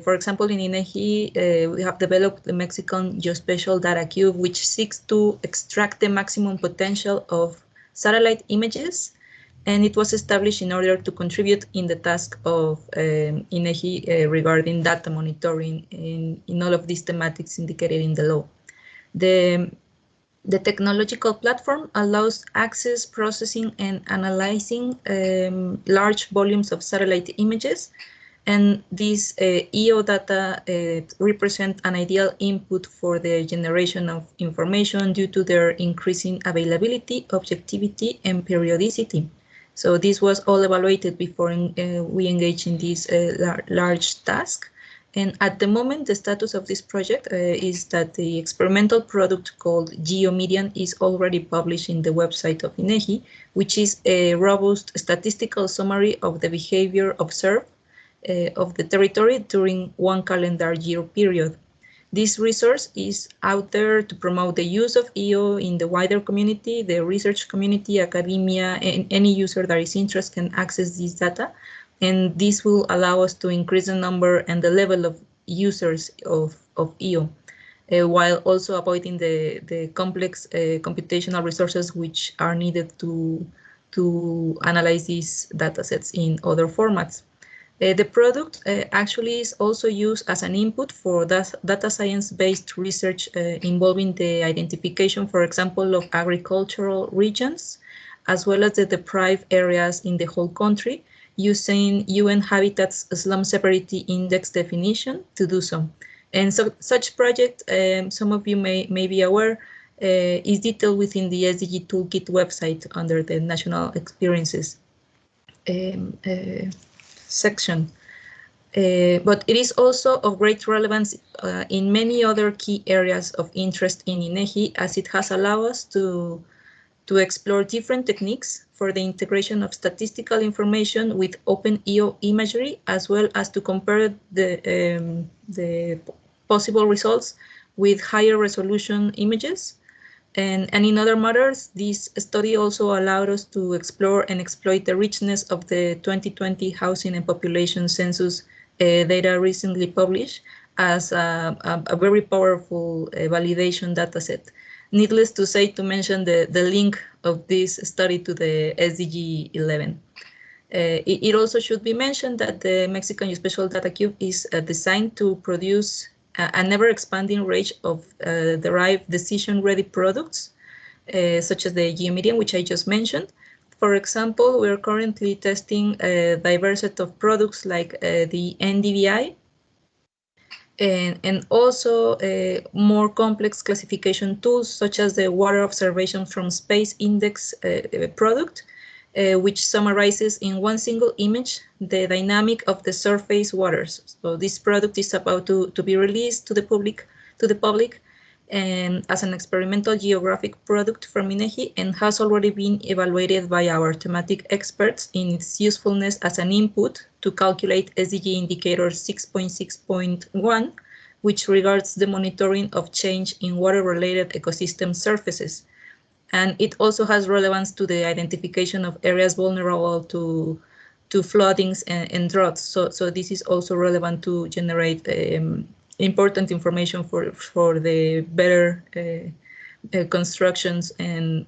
for example, in INEGI, we have developed the Mexican Geospatial Data Cube, which seeks to extract the maximum potential of satellite images, and it was established in order to contribute in the task of INEGI regarding data monitoring in all of these thematics indicated in the law. The technological platform allows access, processing, and analyzing large volumes of satellite images, and these EO data represent an ideal input for the generation of information due to their increasing availability, objectivity, and periodicity. So this was all evaluated before we engage in this large task. And at the moment, the status of this project is that the experimental product called GeoMedian is already published in the website of INEGI, which is a robust statistical summary of the behavior observed of the territory during one calendar year period. This resource is out there to promote the use of EO in the wider community, the research community, academia, and any user that is interested can access this data. And this will allow us to increase the number and the level of users of EO, while also avoiding the complex computational resources which are needed to analyze these data sets in other formats. The product actually is also used as an input for data science-based research involving the identification, for example, of agricultural regions, as well as the deprived areas in the whole country, using UN Habitat's Slum Severity Index definition to do so. And so such project, some of you may be aware, is detailed within the SDG Toolkit website under the National Experiences section. But it is also of great relevance in many other key areas of interest in INEGI, as it has allowed us to to explore different techniques for the integration of statistical information with open EO imagery, as well as to compare the possible results with higher resolution images. And in other matters, this study also allowed us to explore and exploit the richness of the 2020 housing and population census data recently published as a very powerful validation dataset. Needless to say, to mention the link of this study to the SDG 11. It also should be mentioned that the Mexican Geospatial Data Cube is designed to produce an ever-expanding range of derived decision-ready products, such as the GeoMedium, which I just mentioned. For example, we are currently testing a diverse set of products like the NDVI, and also more complex classification tools, such as the Water Observation from Space Index product, which summarizes in one single image the dynamic of the surface waters. So this product is about to be released to the public as an experimental geographic product from INEGI, and has already been evaluated by our thematic experts in its usefulness as an input to calculate SDG indicator 6.6.1, which regards the monitoring of change in water-related ecosystem surfaces. And it also has relevance to the identification of areas vulnerable to floodings and droughts. So this is also relevant to generate important information for the better constructions and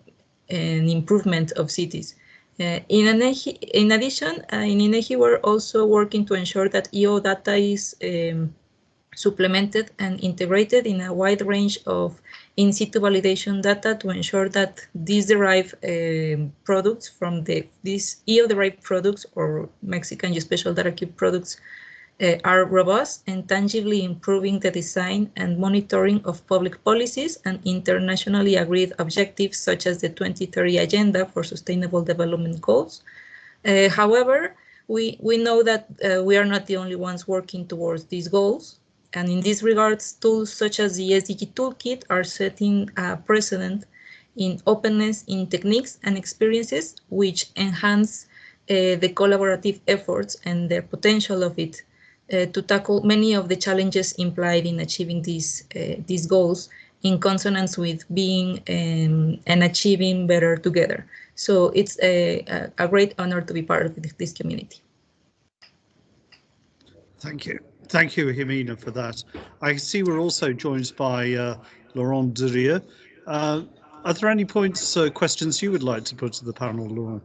improvement of cities. In addition, in INEGI, we're also working to ensure that EO data is supplemented and integrated in a wide range of in situ validation data to ensure that these derived products from these EO-derived products or Mexican Geospatial Data Cube products are robust and tangibly improving the design and monitoring of public policies and internationally agreed objectives such as the 2030 Agenda for Sustainable Development Goals. However, we know that we are not the only ones working towards these goals. And in this regards, tools such as the SDG Toolkit are setting a precedent in openness in techniques and experiences, which enhance the collaborative efforts and the potential of it to tackle many of the challenges implied in achieving these goals in consonance with being and achieving better together. So it's a great honor to be part of this community. Thank you. Thank you, Jimena, for that. I see we're also joined by Laurent Durieux. Are there any points, questions you would like to put to the panel, Laurent?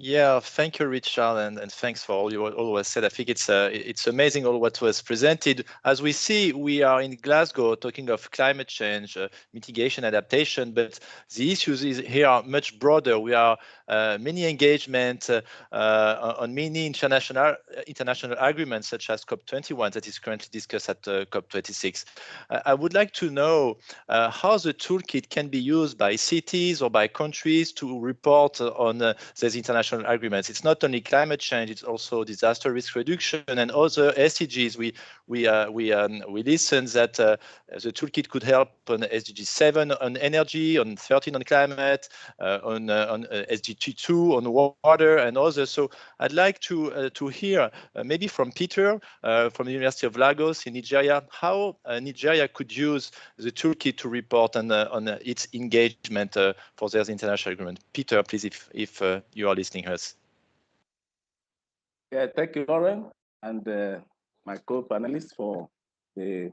Yeah, thank you, Richard, and thanks for all you always said. I think it's amazing all what was presented. As we see, we are in Glasgow talking of climate change, mitigation, adaptation, but the issues here are much broader. We are many engagement on many international agreements, such as COP21 that is currently discussed at COP26. I would like to know how the toolkit can be used by cities or by countries to report on these international agreements. It's not only climate change; it's also disaster risk reduction and other SDGs. We listened that the toolkit could help on SDG 7 on energy, on 13 on climate, on SDG 2 on water and others. So I'd like to hear maybe from Peter from the University of Lagos in Nigeria how Nigeria could use the toolkit to report on its engagement for their international agreement. Peter, please, if you are listening to us. Yeah, thank you, Lauren, and my co-panelists for the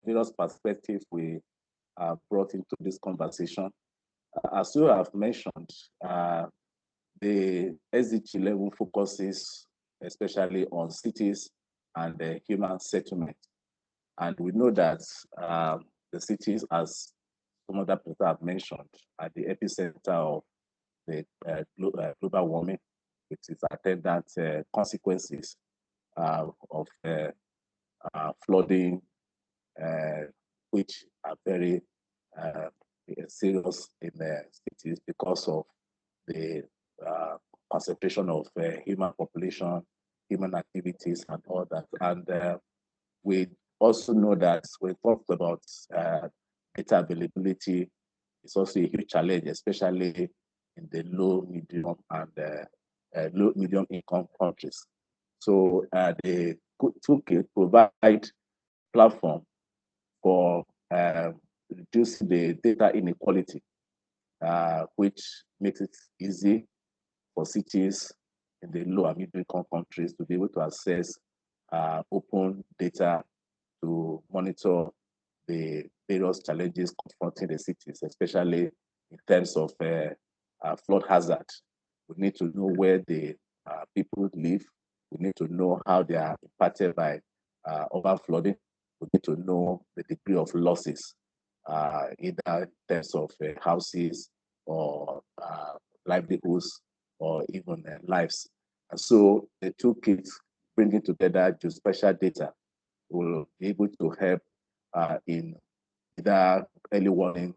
various perspectives we brought into this conversation. As you have mentioned, the SDG 11 focuses especially on cities and human settlement. And we know that the cities, as some other people have mentioned, are the epicenter of the global warming, which is attendant consequences of flooding, which are very serious in the cities because of the concentration of human population, human activities, and all that. And we also know that we talked about data availability is also a huge challenge, especially in the low, medium, and low, medium income countries. So the Toolkit provide platform for reducing the data inequality, which makes it easy for cities in the low and middle income countries to be able to access open data to monitor the various challenges confronting the cities, especially in terms of flood hazard. We need to know where the people live. We need to know how they are impacted by overflooding. We need to know the degree of losses, either in terms of houses or livelihoods or even lives. And so the toolkit bringing together geospatial data will be able to help in either early warning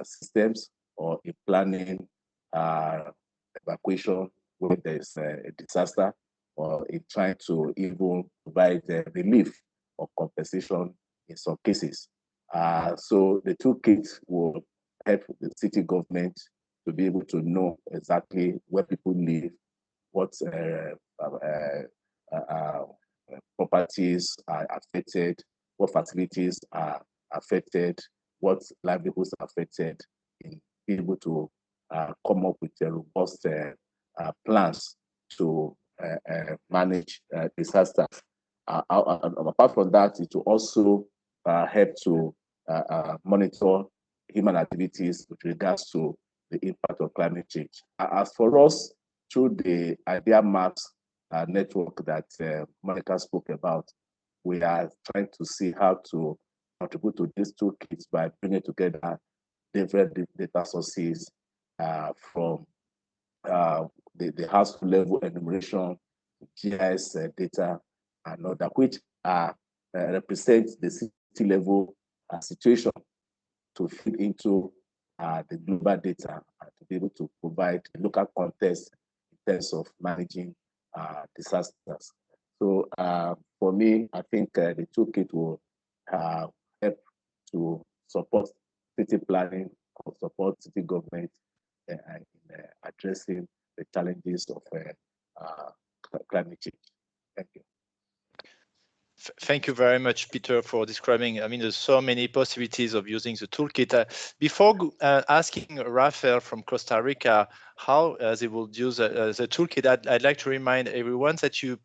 systems or in planning evacuation when there is a disaster, or in trying to even provide relief or compensation in some cases. So the toolkit will help the city government to be able to know exactly where people live, what properties are affected, what facilities are affected, what livelihoods are affected, in being able to come up with robust plans to manage disasters. Apart from that, it will also help to monitor human activities with regards to the impact of climate change. As for us, through the Idea Maps network that Monica spoke about, we are trying to see how to contribute to these toolkits by bringing together different data sources from the household level enumeration, GIS data, and other, which represent the city level situation to fit into the global data and to be able to provide local context in terms of managing disasters. So for me, I think the toolkit will help to support city planning, or support city government in addressing the challenges of climate change. Thank you. Thank you very much, Peter, for describing. I mean, there's so many possibilities of using the toolkit. Before asking Rafael from Costa Rica how they will use the toolkit, I'd like to remind everyone that you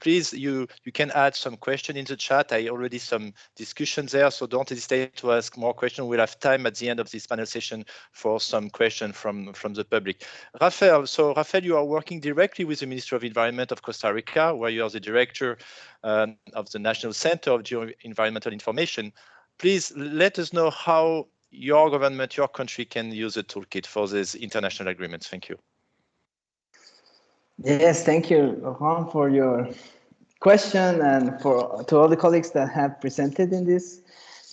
can add some question in the chat. I already some discussions there, so don't hesitate to ask more questions. We'll have time at the end of this panel session for some questions from the public. Rafael, you are working directly with the Ministry of Environment of Costa Rica, where you are the director of the National Center of Geo-Environmental Information. Please let us know how your government, your country can use the toolkit for these international agreements. Thank you. Yes, thank you, Laurent, for your question, and to all the colleagues that have presented in this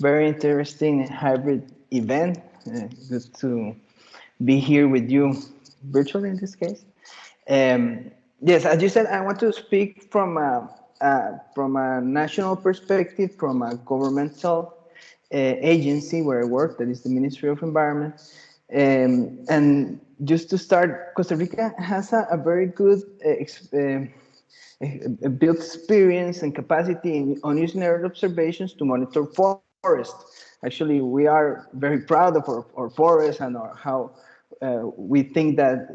very interesting hybrid event. Good to be here with you virtually in this case. Yes, as you said, I want to speak from a national perspective, from a governmental agency where I work, that is the Ministry of Environment. And just to start, Costa Rica has a very good built experience and capacity on using Earth observations to monitor forests. Actually, we are very proud of our forests and how we think that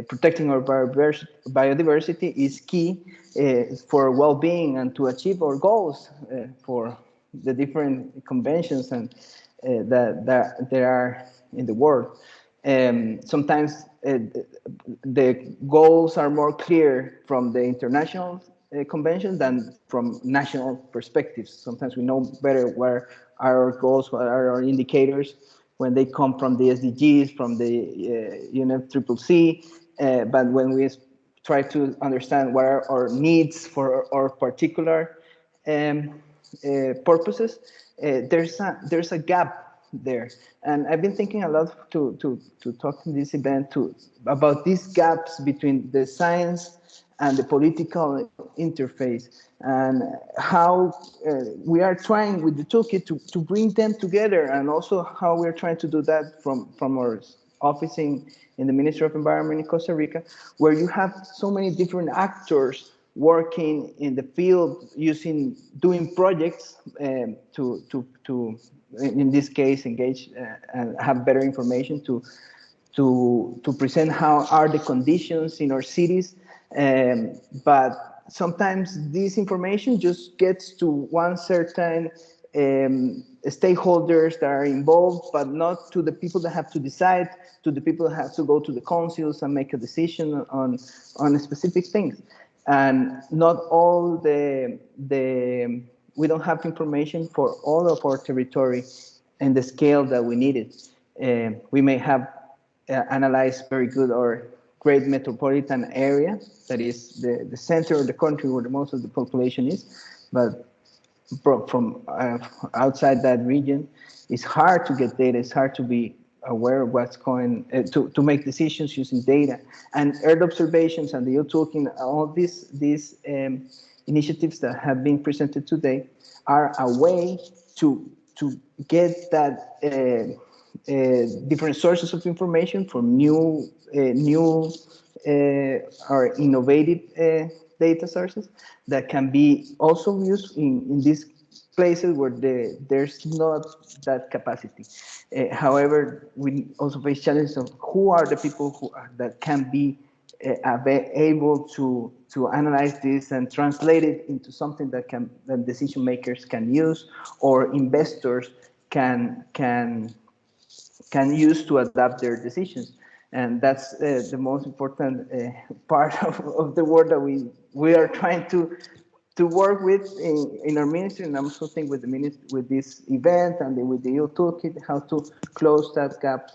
protecting our biodiversity is key for well-being and to achieve our goals for the different conventions and that there are in the world. Sometimes the goals are more clear from the international convention than from national perspectives. Sometimes we know better where are our goals, what are our indicators when they come from the SDGs, from the UNFCCC, but when we try to understand what are our needs for our particular purposes, there's a gap there. And I've been thinking a lot to talk in this event about these gaps between the science and the political interface, and how we are trying with the toolkit to bring them together, and also how we're trying to do that from our office in the Ministry of Environment in Costa Rica, where you have so many different actors working in the field, doing projects to in this case engage and have better information to present how are the conditions in our cities. But sometimes this information just gets to one certain stakeholders that are involved, but not to the people that have to decide, to the people that have to go to the councils and make a decision on specific things. And not all we don't have information for all of our territory and the scale that we needed. We may have analyzed very good or great metropolitan area that is the center of the country where the most of the population is, but from outside that region, it's hard to get data. It's hard to be aware of what's going to make decisions using data. And Earth observations and the Toolkit, all these initiatives that have been presented today are a way to get that different sources of information from new or innovative data sources that can be also used in these places where there's not that capacity. However, we also face challenges of who are the people that can be able to analyze this and translate it into something that decision makers can use, or investors can use to adapt their decisions. And that's the most important part of the work that we are trying to work with in our ministry, and I'm also thinking with this event and with the EU Toolkit, how to close that gap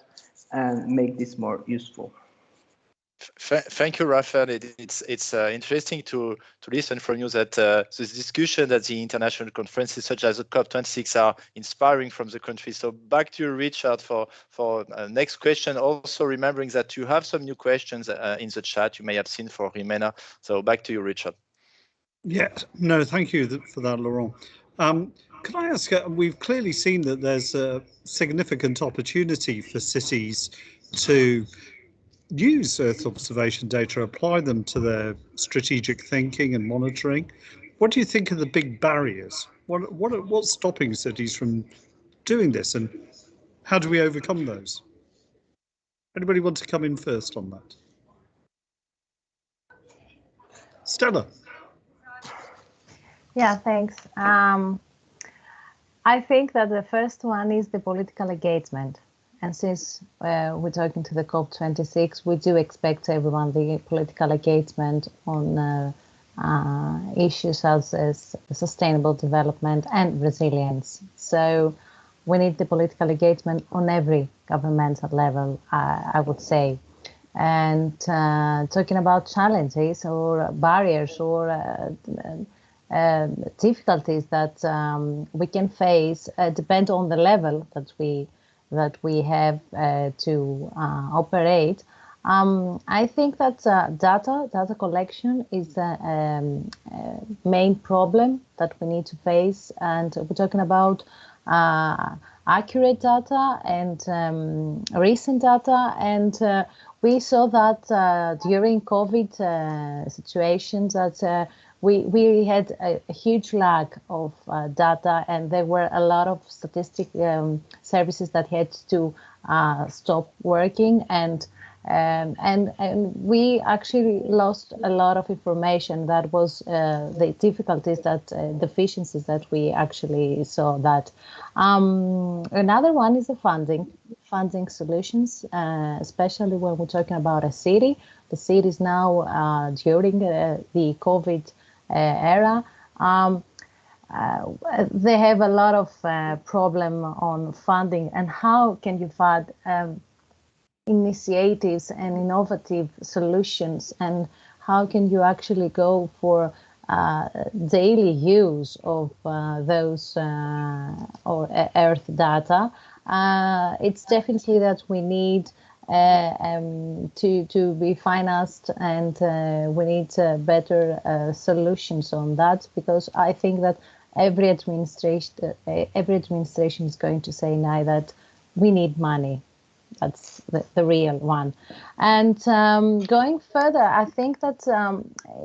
and make this more useful. Thank you, Rafael. It's interesting to listen from you that this discussion at the international conferences such as the COP26 are inspiring from the country. So back to you, Richard, for next question. Also remembering that you have some new questions in the chat you may have seen for Jimena. So back to you, Richard. Yeah, no, thank you for that, Laurent. Can I ask, we've clearly seen that there's a significant opportunity for cities to use Earth observation data, apply them to their strategic thinking and monitoring. What do you think are the big barriers? What's stopping cities from doing this, and how do we overcome those? Anybody want to come in first on that? Stella. Yeah, thanks. I think that the first one is the political engagement. And since we're talking to the COP26, we do expect everyone the political engagement on issues as sustainable development and resilience. So we need the political engagement on every governmental level, I would say. And talking about challenges or barriers or difficulties that we can face depend on the level that we have to operate. I think that data collection is the main problem that we need to face, and we're talking about accurate data and recent data, and we saw that during COVID situations that we had a huge lack of data, and there were a lot of statistic services that had to stop working, and we actually lost a lot of information. That was the difficulties, deficiencies that we actually saw. That another one is the funding solutions, especially when we're talking about a city. The cities now during the COVID era, they have a lot of problem on funding, and how can you fund initiatives and innovative solutions, and how can you actually go for daily use of those or Earth data. It's definitely that we need to be financed, and we need better solutions on that, because I think that every administration is going to say now that we need money. That's the real one. And going further, I think that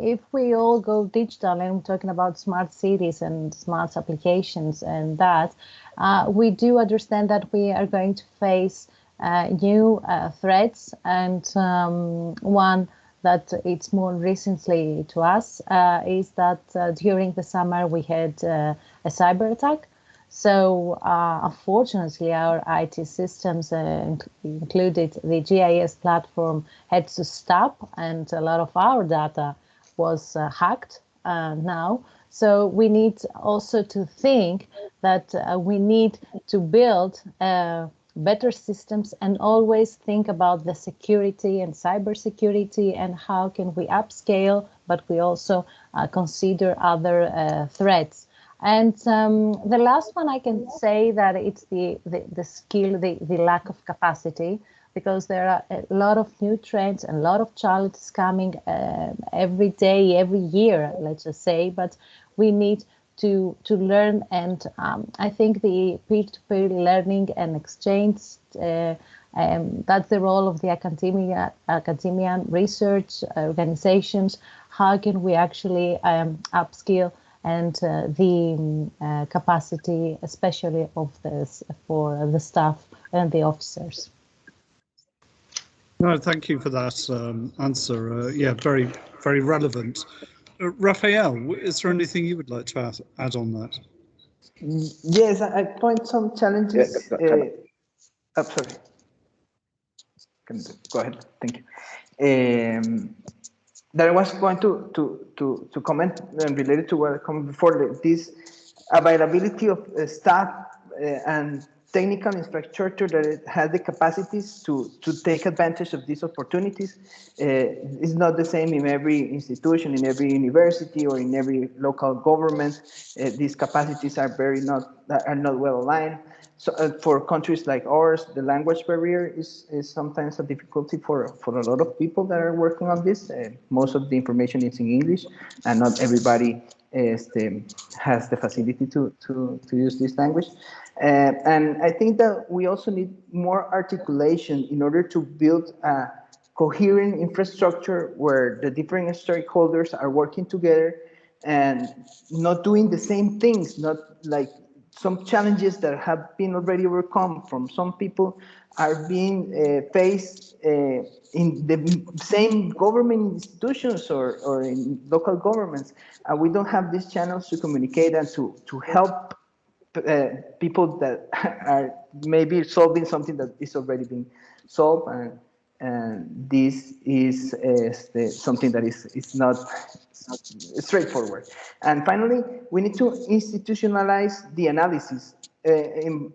if we all go digital, and we're talking about smart cities and smart applications and that, we do understand that we are going to face new threats, and one that it's more recently to us is that during the summer we had a cyber attack. So unfortunately, our IT systems, included the GIS platform, had to stop, and a lot of our data was hacked now. So we need also to think that we need to build better systems, and always think about the security and cybersecurity, and how can we upscale, but we also consider other threats. And the last one, I can say that it's the skill, the lack of capacity, because there are a lot of new trends and a lot of challenges coming every day, every year, let's just say, but we need to learn. And I think the peer-to-peer learning and exchange, that's the role of the academia research organizations. How can we actually upskill and the capacity, especially of this for the staff and the officers? No, thank you for that answer. Yeah, very, very relevant. Raphael, is there anything you would like to add on that? Yes, I point some challenges. I'm sorry. Go ahead. Thank you. That I was going to comment related to what I commented before, this availability of staff and technical infrastructure that it has the capacities to take advantage of these opportunities is not the same in every institution, in every university, or in every local government. These capacities are not well aligned. So for countries like ours, the language barrier is sometimes a difficulty for a lot of people that are working on this. Most of the information is in English, and not everybody has the facility to use this language. And I think that we also need more articulation in order to build a coherent infrastructure where the different stakeholders are working together and not doing the same things, not like some challenges that have been already overcome from some people are being faced in the same government institutions or in local governments. We don't have these channels to communicate and to help people that are maybe solving something that is already being solved. And this is something that is not straightforward. And finally, we need to institutionalize the analysis,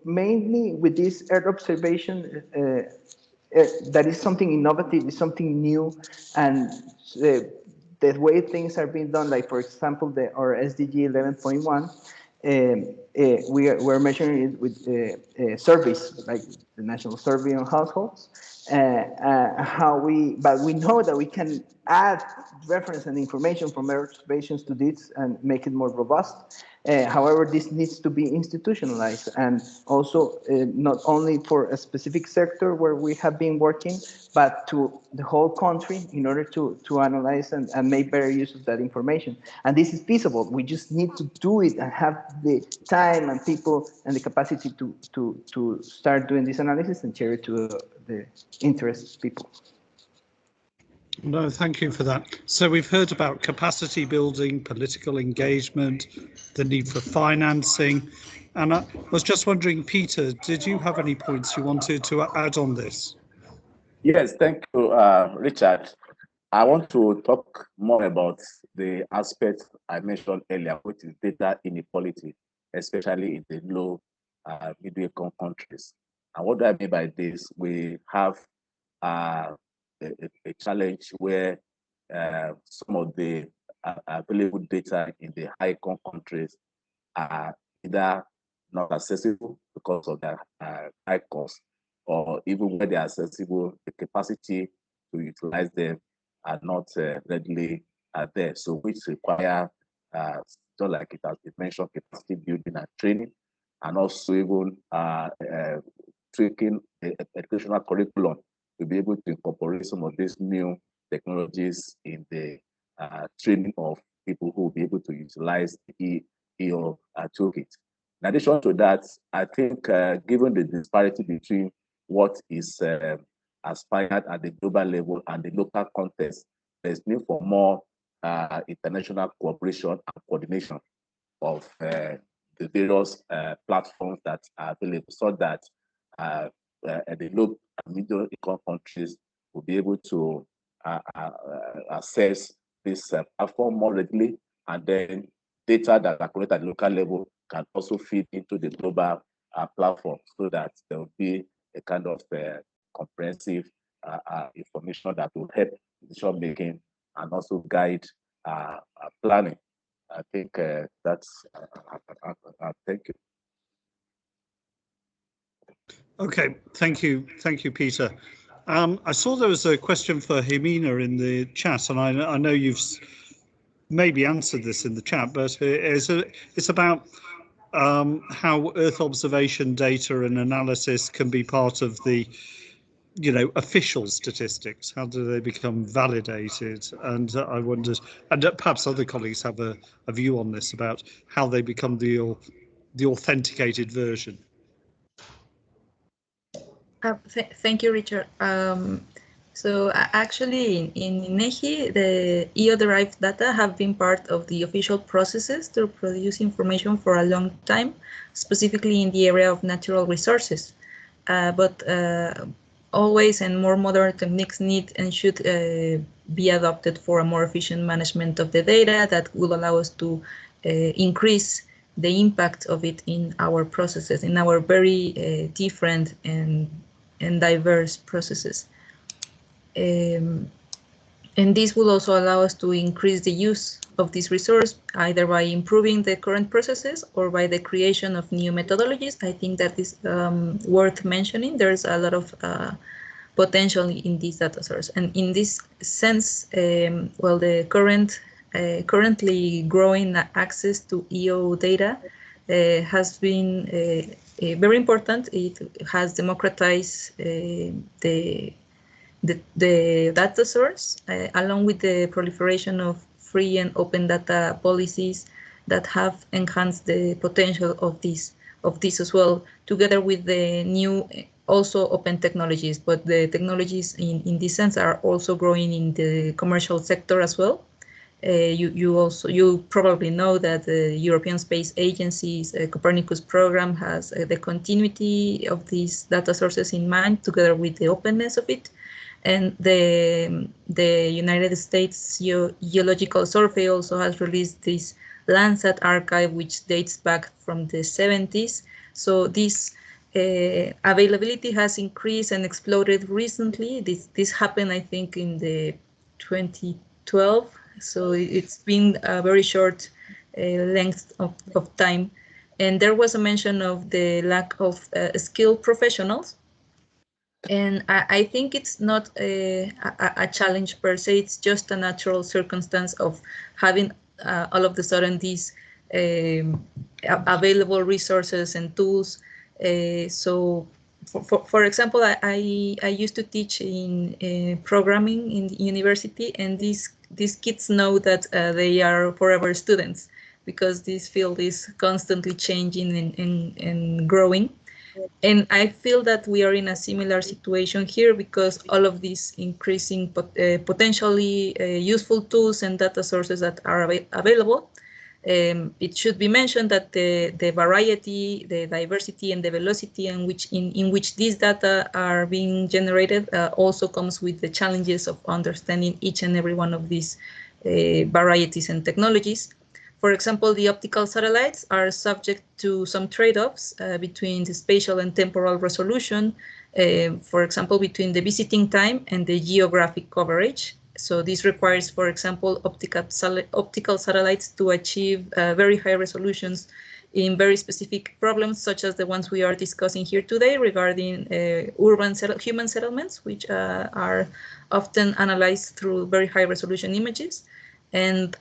mainly with this Earth observation. That is something innovative, is something new, and the way things are being done, like for example, our SDG 11.1, we're measuring it with surveys, like the National Survey on Households. But we know that we can add reference and information from Earth observations to this and make it more robust. However, this needs to be institutionalized, and also not only for a specific sector where we have been working, but to the whole country in order to analyze and make better use of that information. And this is feasible. We just need to do it and have the time and people and the capacity to start doing this analysis and share it to the interested people. No, thank you for that. So we've heard about capacity building, political engagement, the need for financing. And I was just wondering, Peter, did you have any points you wanted to add on this? Yes, thank you, Richard. I want to talk more about the aspect I mentioned earlier, which is data inequality, especially in the low middle income countries. And what do I mean by this? We have a challenge where some of the available data in the high income countries are either not accessible because of their high cost, or even where they are accessible, the capacity to utilize them are not readily there. So which require, just like it has been mentioned, capacity building and training, and also even tweaking the educational curriculum to be able to incorporate some of these new technologies in the training of people who will be able to utilize the EO toolkit. In addition to that, I think given the disparity between what is aspired at the global level and the local context, there's need for more international cooperation and coordination of the various platforms that are available, so that the low and middle income countries will be able to access this platform more readily, and then data that are collected at the local level can also feed into the global platform, so that there will be a kind of comprehensive information that will help decision making and also guide planning. I think that's. Thank you. Okay, thank you, Peter. I saw there was a question for Jimena in the chat, and I know you've maybe answered this in the chat, but it's about how Earth observation data and analysis can be part of the, official statistics. How do they become validated? And I wondered, and perhaps other colleagues have a view on this, about how they become the authenticated version. Thank you, Richard. So actually, in INEGI, the EO-derived data have been part of the official processes to produce information for a long time, specifically in the area of natural resources. But always and more modern techniques need and should be adopted for a more efficient management of the data that will allow us to increase the impact of it in our processes, in our very different and diverse processes. And this will also allow us to increase the use of this resource, either by improving the current processes or by the creation of new methodologies. I think that is worth mentioning. There's a lot of potential in this data source. And in this sense, well, the currently growing access to EO data has been very important. It has democratized the data source, along with the proliferation of free and open data policies that have enhanced the potential of this as well, together with the new also open technologies. But the technologies in this sense are also growing in the commercial sector as well. You probably know that the European Space Agency's Copernicus program has the continuity of these data sources in mind, together with the openness of it. And the United States Geological Survey also has released this Landsat archive, which dates back from the 70s. So this availability has increased and exploded recently. This happened, I think, in the 2012. So it's been a very short length of time. And there was a mention of the lack of skilled professionals. And I think it's not a challenge per se. It's just a natural circumstance of having all of a sudden these available resources and tools. So, for example, I used to teach in programming in the university, and these kids know that they are forever students, because this field is constantly changing and growing. And I feel that we are in a similar situation here, because all of these increasing potentially useful tools and data sources that are available. It should be mentioned that the variety, the diversity, and the velocity in which these data are being generated also comes with the challenges of understanding each and every one of these varieties and technologies. For example, the optical satellites are subject to some trade-offs between the spatial and temporal resolution, for example, between the visiting time and the geographic coverage. So this requires, for example, optical satellites to achieve very high resolutions in very specific problems, such as the ones we are discussing here today regarding urban human settlements, which are often analyzed through very high resolution images. And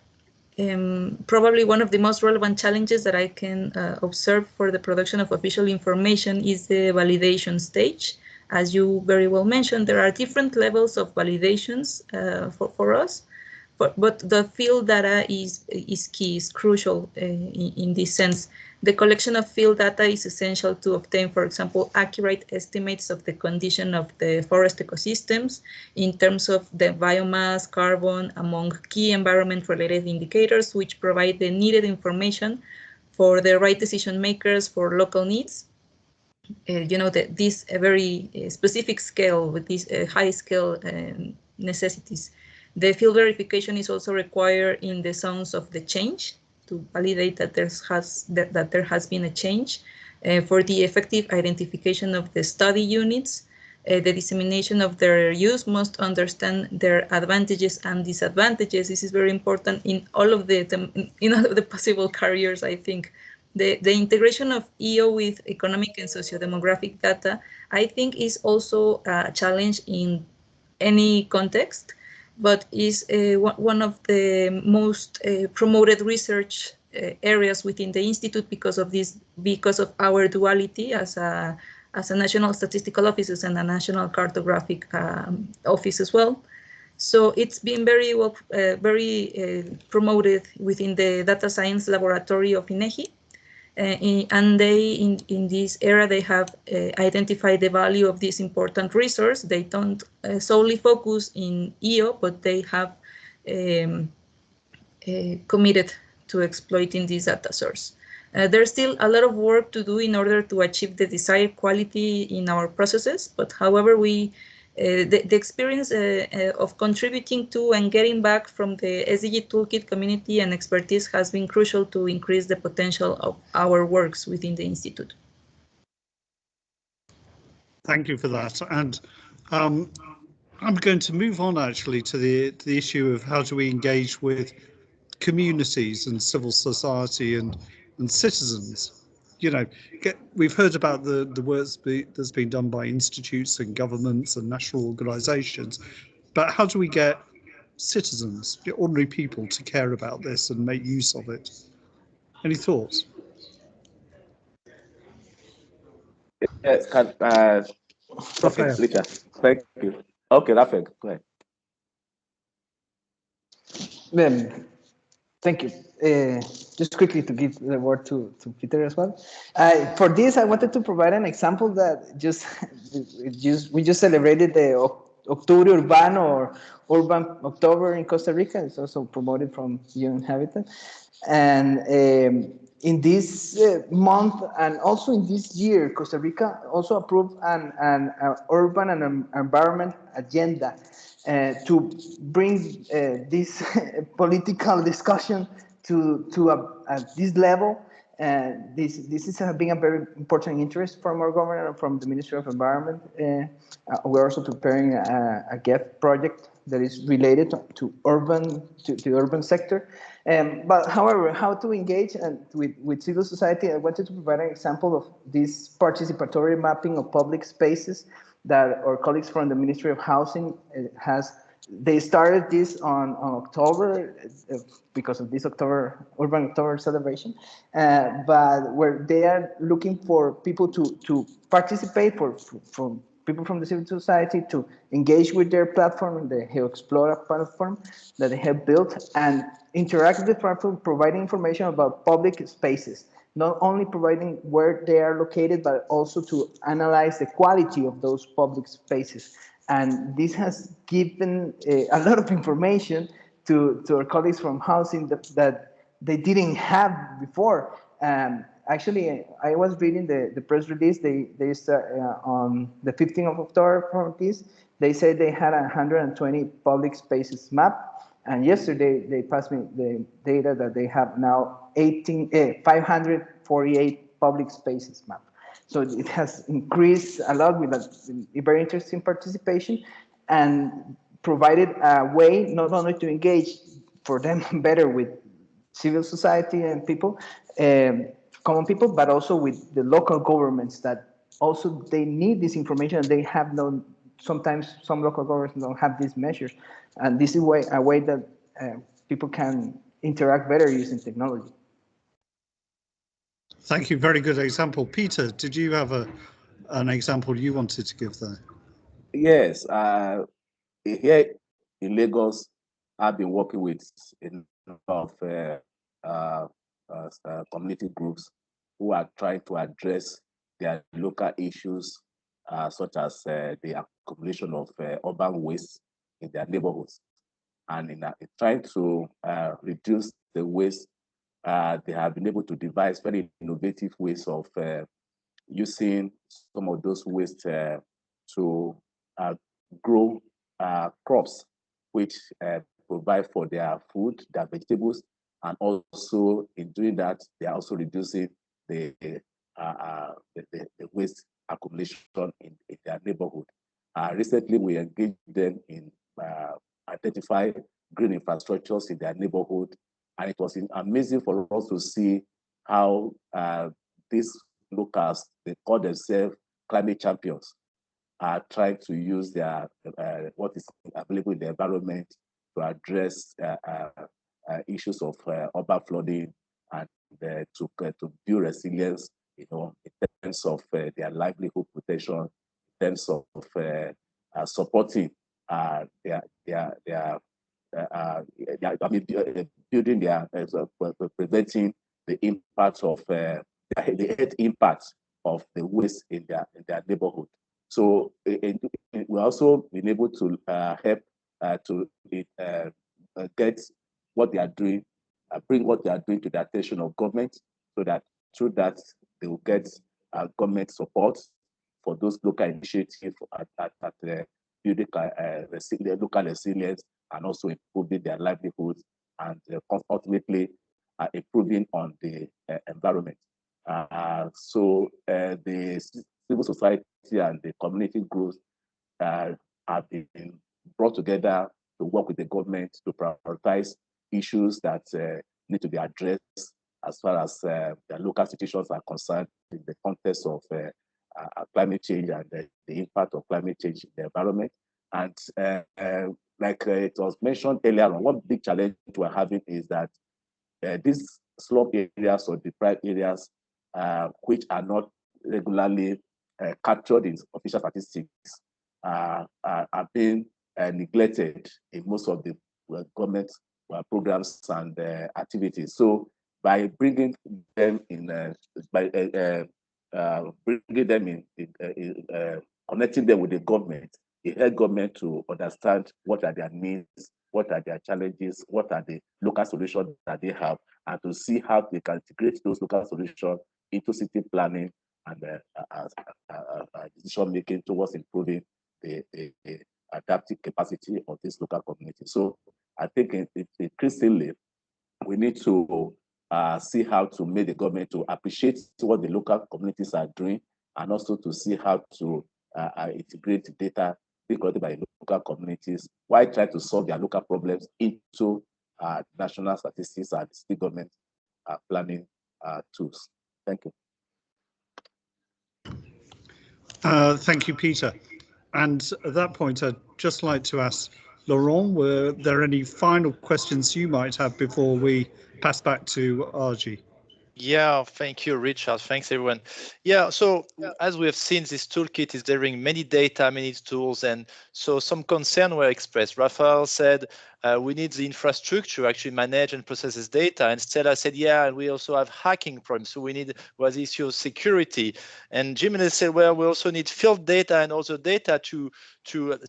probably one of the most relevant challenges that I can observe for the production of official information is the validation stage. As you very well mentioned, there are different levels of validations for us, but the field data is key, is crucial in this sense. The collection of field data is essential to obtain, for example, accurate estimates of the condition of the forest ecosystems in terms of the biomass, carbon, among key environment-related indicators, which provide the needed information for the right decision makers for local needs. You know, this very specific scale with these high scale necessities. The field verification is also required in the zones of the change to validate that there has been a change. For the effective identification of the study units, the dissemination of their use must understand their advantages and disadvantages. This is very important in all of the possible carriers, I think. The integration of EO with economic and socio-demographic data, I think, is also a challenge in any context, but is one of the most promoted research areas within the Institute because of our duality as a national statistical office and a national cartographic office as well. So it's been very well, promoted within the data science laboratory of INEGI. And they, in this era, they have identified the value of this important resource. They don't solely focus in EO, but they have committed to exploiting this data source. There's still a lot of work to do in order to achieve the desired quality in our processes, but however, the experience of contributing to and getting back from the SDG Toolkit community and expertise has been crucial to increase the potential of our works within the Institute. Thank you for that. And I'm going to move on actually to the issue of how do we engage with communities and civil society and citizens. You know, we've heard about the work that's been done by institutes and governments and national organisations, but how do we get citizens, ordinary people, to care about this and make use of it? Any thoughts? Yes, Prophet Richard, thank you. Okay, Rafael, go ahead. Thank you. Just quickly to give the word to Peter as well. For this, I wanted to provide an example that we just celebrated the Octubre Urbano or Urban October in Costa Rica. It's also promoted from UN Habitat. And in this month and also in this year, Costa Rica also approved an urban and environment agenda to bring this political discussion to this level. This is being a very important interest from our government and from the Ministry of Environment. We're also preparing a GEF project that is related to the urban sector. But however, how to engage with civil society, I wanted to provide an example of this participatory mapping of public spaces that our colleagues from the Ministry of Housing has. They started this on October because of this Urban October celebration, but where they are looking for people to participate, from people from the civil society to engage with their platform, the GeoExplora platform that they have built, and interact with the platform, providing information about public spaces, not only providing where they are located, but also to analyze the quality of those public spaces. And this has given a lot of information to our colleagues from housing that they didn't have before. Actually, I was reading the press release. They start on the 15th of October for this. They said they had 120 public spaces mapped. And yesterday, they passed me the data that they have now 548 public spaces mapped. So it has increased a lot with a very interesting participation and provided a way not only to engage for them better with civil society and people, common people, but also with the local governments that also they need this information and they have no, sometimes some local governments don't have these measures. And this is a way that people can interact better using technology. Thank you. Very good example. Peter, did you have an example you wanted to give there? Yes, here in Lagos, I've been working with a number of community groups who are trying to address their local issues, such as the accumulation of urban waste in their neighborhoods. And in trying to reduce the waste, they have been able to devise very innovative ways of using some of those waste to grow crops, which provide for their food, their vegetables, and also in doing that, they are also reducing the waste accumulation in their neighborhood. Recently, we engaged them in identify green infrastructures in their neighborhood, and it was amazing for us to see how these locals, they call themselves climate champions, are trying to use their what is available in the environment to address issues of urban flooding and to build resilience, you know, in terms of their livelihood protection, in terms of supporting building their preventing the impact of the health impact of the waste in their neighborhood. So we also been able to help to get what they are doing, bring what they are doing to the attention of government, so that through that they will get government support for those local initiatives at building local resilience and also improving their livelihoods and ultimately improving on the environment. So the civil society and the community groups have been brought together to work with the government to prioritize issues that need to be addressed as far as the local situations are concerned in the context of climate change and the impact of climate change in the environment. And like it was mentioned earlier on, one big challenge we're having is that these slum areas or deprived areas, which are not regularly captured in official statistics, are being neglected in most of the government programs and activities. So by bringing them in, connecting them with the government, it helps government to understand what are their needs, what are their challenges, what are the local solutions that they have, and to see how they can integrate those local solutions into city planning and decision making towards improving the adaptive capacity of this local community. So I think increasingly we need to see how to make the government to appreciate what the local communities are doing, and also to see how to integrate data being collected by local communities while trying to solve their local problems into national statistics and state government planning tools. Thank you. Thank you, Peter. And at that point, I'd just like to ask Laurent, were there any final questions you might have before we pass back to RG? Yeah, thank you, Richard. Thanks, everyone. Yeah, so as we have seen, this toolkit is delivering many data, many tools, and so some concern were expressed. Rafael said we need the infrastructure to actually manage and process this data. And Stella said, yeah, and we also have hacking problems, so we need was the issue of security. And Jimenez said, well, we also need field data and also data to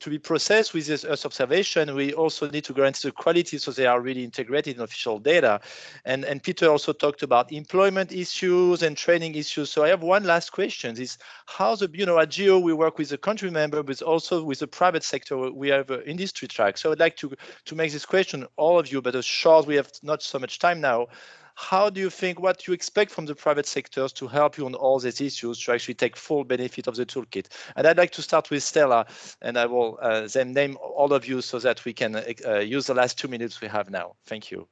be processed with this Earth observation. We also need to guarantee the quality so they are really integrated in official data. And Peter also talked about employment issues and training issues. So I have one last question: is how the at GEO we work with the country member, but also with the private sector. We have an industry track. So I'd like to make this question all of you, but as short, we have not so much time now. How do you think, what do you expect from the private sectors to help you on all these issues to actually take full benefit of the toolkit? And I'd like to start with Stella, and I will then name all of you so that we can use the last 2 minutes we have now. Thank you.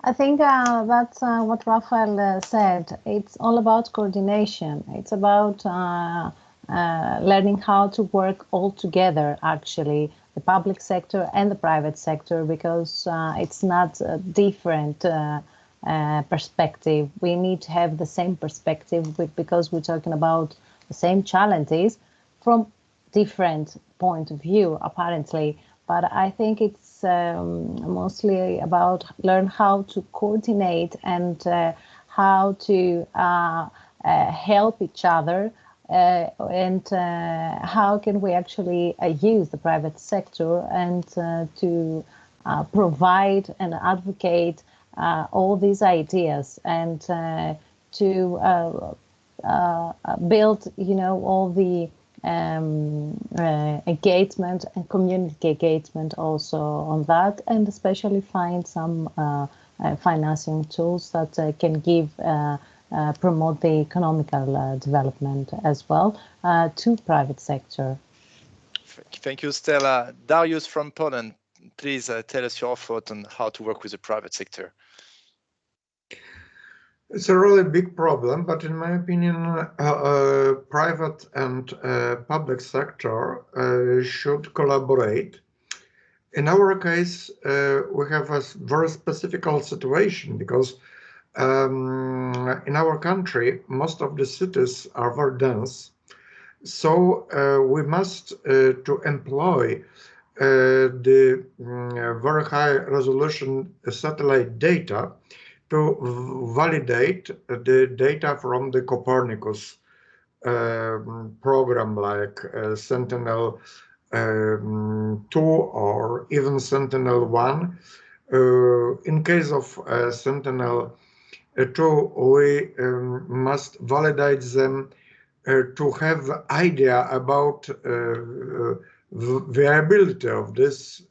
I think that's what Rafael said. It's all about coordination. It's about learning how to work all together, actually, the public sector and the private sector, because it's not a different perspective. We need to have the same perspective because we're talking about the same challenges from different point of view, apparently. But I think it's mostly about learn how to coordinate and how to help each other and how can we actually use the private sector and to provide and advocate all these ideas and to build, all the engagement and community engagement also on that, and especially find some financing tools that can give promote the economical development as well to private sector. Thank you, Stella. Darius from Poland, please tell us your thought on how to work with the private sector. It's a really big problem, but in my opinion, private and public sector should collaborate. In our case, we have a very specific situation because in our country, most of the cities are very dense. So we must to employ the very high resolution satellite data to validate the data from the Copernicus program like Sentinel-2 or even Sentinel-1. In case of Sentinel-2, we must validate them to have idea about viability of this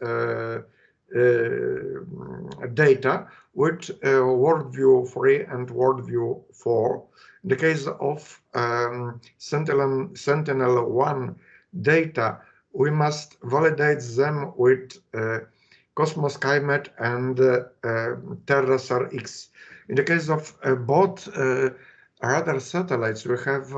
data with worldview 3 and worldview 4. In the case of Sentinel-1 data, we must validate them with Cosmos Skymet and TerraSAR-X. In the case of both radar satellites, we have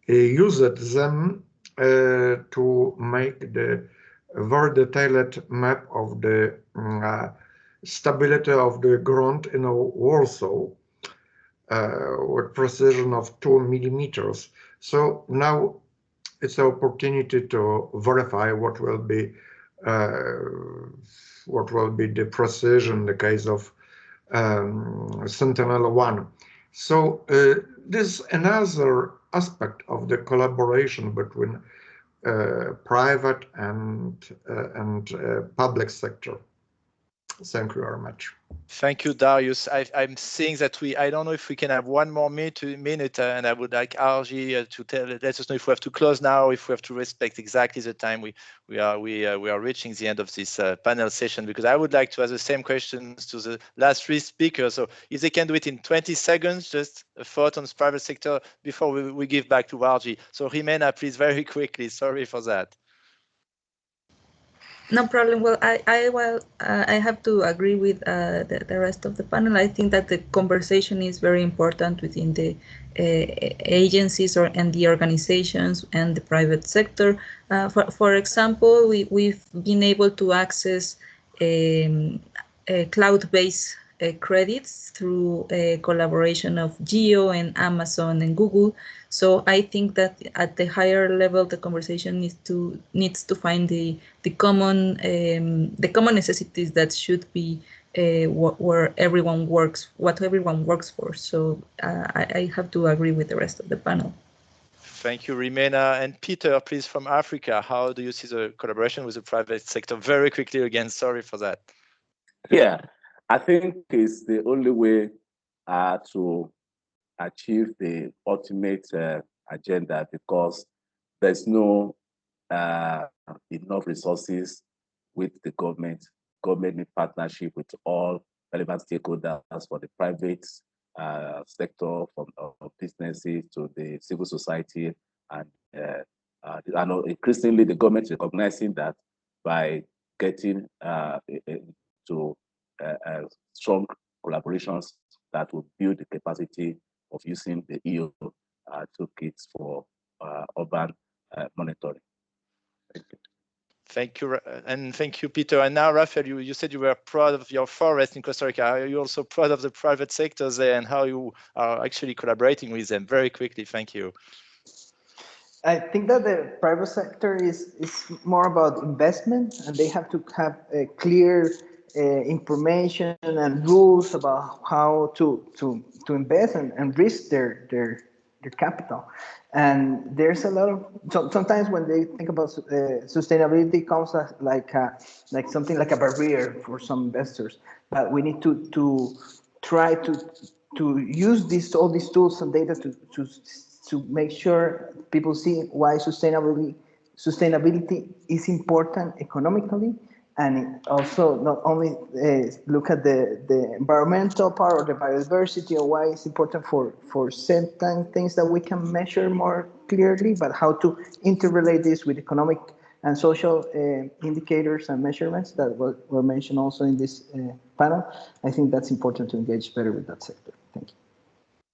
used them to make the very detailed map of the stability of the ground in Warsaw with precision of 2 millimeters. So now it's an opportunity to verify what will be the precision in the case of Sentinel-1. So this is another aspect of the collaboration between private and public sector. Thank you very much. Thank you, Darius. I'm seeing that I don't know if we can have one more minute, and I would like RG to let us know if we have to close now, if we have to respect exactly the time we are reaching the end of this panel session, because I would like to ask the same questions to the last 3 speakers. So if they can do it in 20 seconds, just a thought on the private sector before we give back to RG. So Jimena, please, very quickly. Sorry for that. No problem. Well, I have to agree with the rest of the panel. I think that the conversation is very important within the agencies and the organizations and the private sector. For example, we've been able to access cloud-based credits through a collaboration of Geo and Amazon and Google. So I think that at the higher level, the conversation needs to find the common necessities that should be where everyone works, what everyone works for. So I have to agree with the rest of the panel. Thank you, Jimena. And Peter, please, from Africa, how do you see the collaboration with the private sector? Very quickly again, sorry for that. Yeah, I think it's the only way to achieve the ultimate agenda, because there's no enough resources with the government in partnership with all relevant stakeholders, for the private sector, from businesses to the civil society and And increasingly, the government is recognizing that by getting to strong collaborations that will build the capacity of using the EU toolkits for urban monitoring. Thank you. Thank you, and thank you, Peter. And now, Rafael, you said you were proud of your forest in Costa Rica. Are you also proud of the private sectors there and how you are actually collaborating with them? Very quickly, thank you. I think that the private sector is more about investment, and they have to have a clear information and rules about how to invest and risk their capital. And there's a lot of sometimes when they think about sustainability, comes as like something like a barrier for some investors. But we need to try to use all these tools and data to make sure people see why sustainability is important economically, and also not only look at the environmental part or the biodiversity or why it's important for certain things that we can measure more clearly, but how to interrelate this with economic and social indicators and measurements that were mentioned also in this panel. I think that's important to engage better with that sector. Thank you.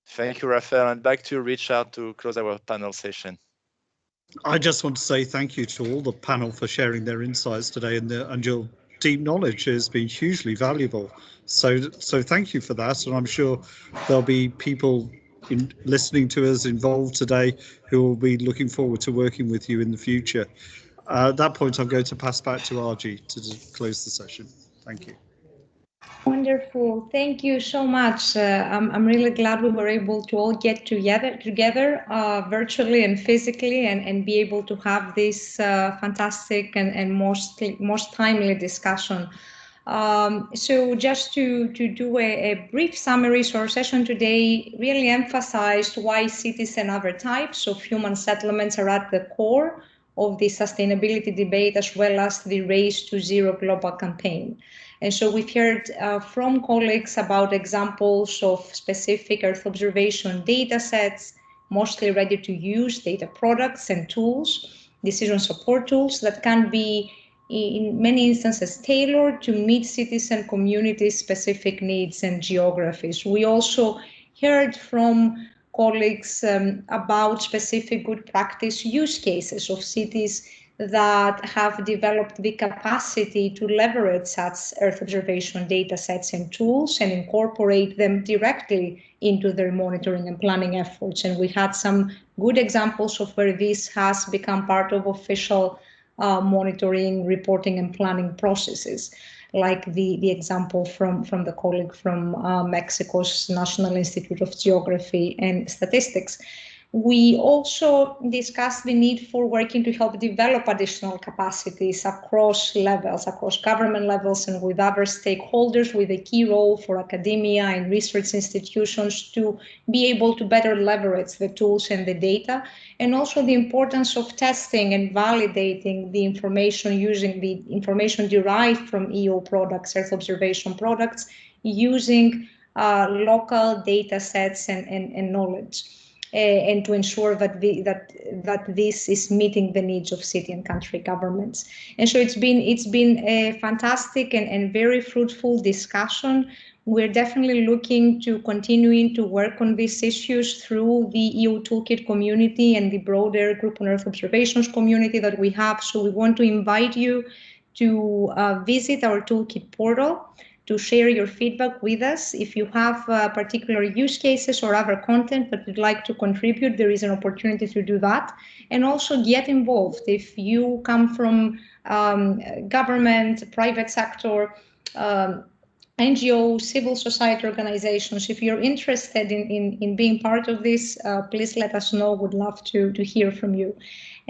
Thank you, Rafael. And back to Richard to close our panel session. I just want to say thank you to all the panel for sharing their insights today, and your deep knowledge has been hugely valuable. So thank you for that. And I'm sure there'll be people listening to us involved today who will be looking forward to working with you in the future. At that point, I'm going to pass back to RG to close the session. Thank you. Wonderful. Thank you so much. I'm really glad we were able to all get together virtually and physically and be able to have this fantastic and most timely discussion. So just to do a brief summary, so our session today really emphasized why cities and other types of human settlements are at the core of the sustainability debate, as well as the Race to Zero global campaign. And so we've heard from colleagues about examples of specific Earth observation data sets, mostly ready-to-use data products and tools, decision support tools that can be in many instances tailored to meet cities and communities' specific needs and geographies. We also heard from colleagues about specific good practice use cases of cities that have developed the capacity to leverage such Earth observation data sets and tools and incorporate them directly into their monitoring and planning efforts. And we had some good examples of where this has become part of official monitoring, reporting, and planning processes, like the example from the colleague from Mexico's National Institute of Geography and Statistics. We also discussed the need for working to help develop additional capacities across levels, across government levels, and with other stakeholders, with a key role for academia and research institutions to be able to better leverage the tools and the data, and also the importance of testing and validating the information, using the information derived from EO products, Earth observation products, using local data sets and knowledge. And to ensure that this is meeting the needs of city and country governments. And so it's been a fantastic and very fruitful discussion. We're definitely looking to continuing to work on these issues through the EU Toolkit community and the broader Group on Earth Observations community that we have. So we want to invite you to visit our Toolkit portal, to share your feedback with us. If you have particular use cases or other content that you'd like to contribute, there is an opportunity to do that. And also get involved. If you come from government, private sector, NGOs, civil society organizations, if you're interested in being part of this, please let us know. Would love to hear from you.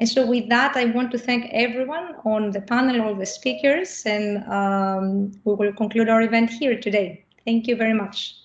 And so with that, I want to thank everyone on the panel, all the speakers, and we will conclude our event here today. Thank you very much.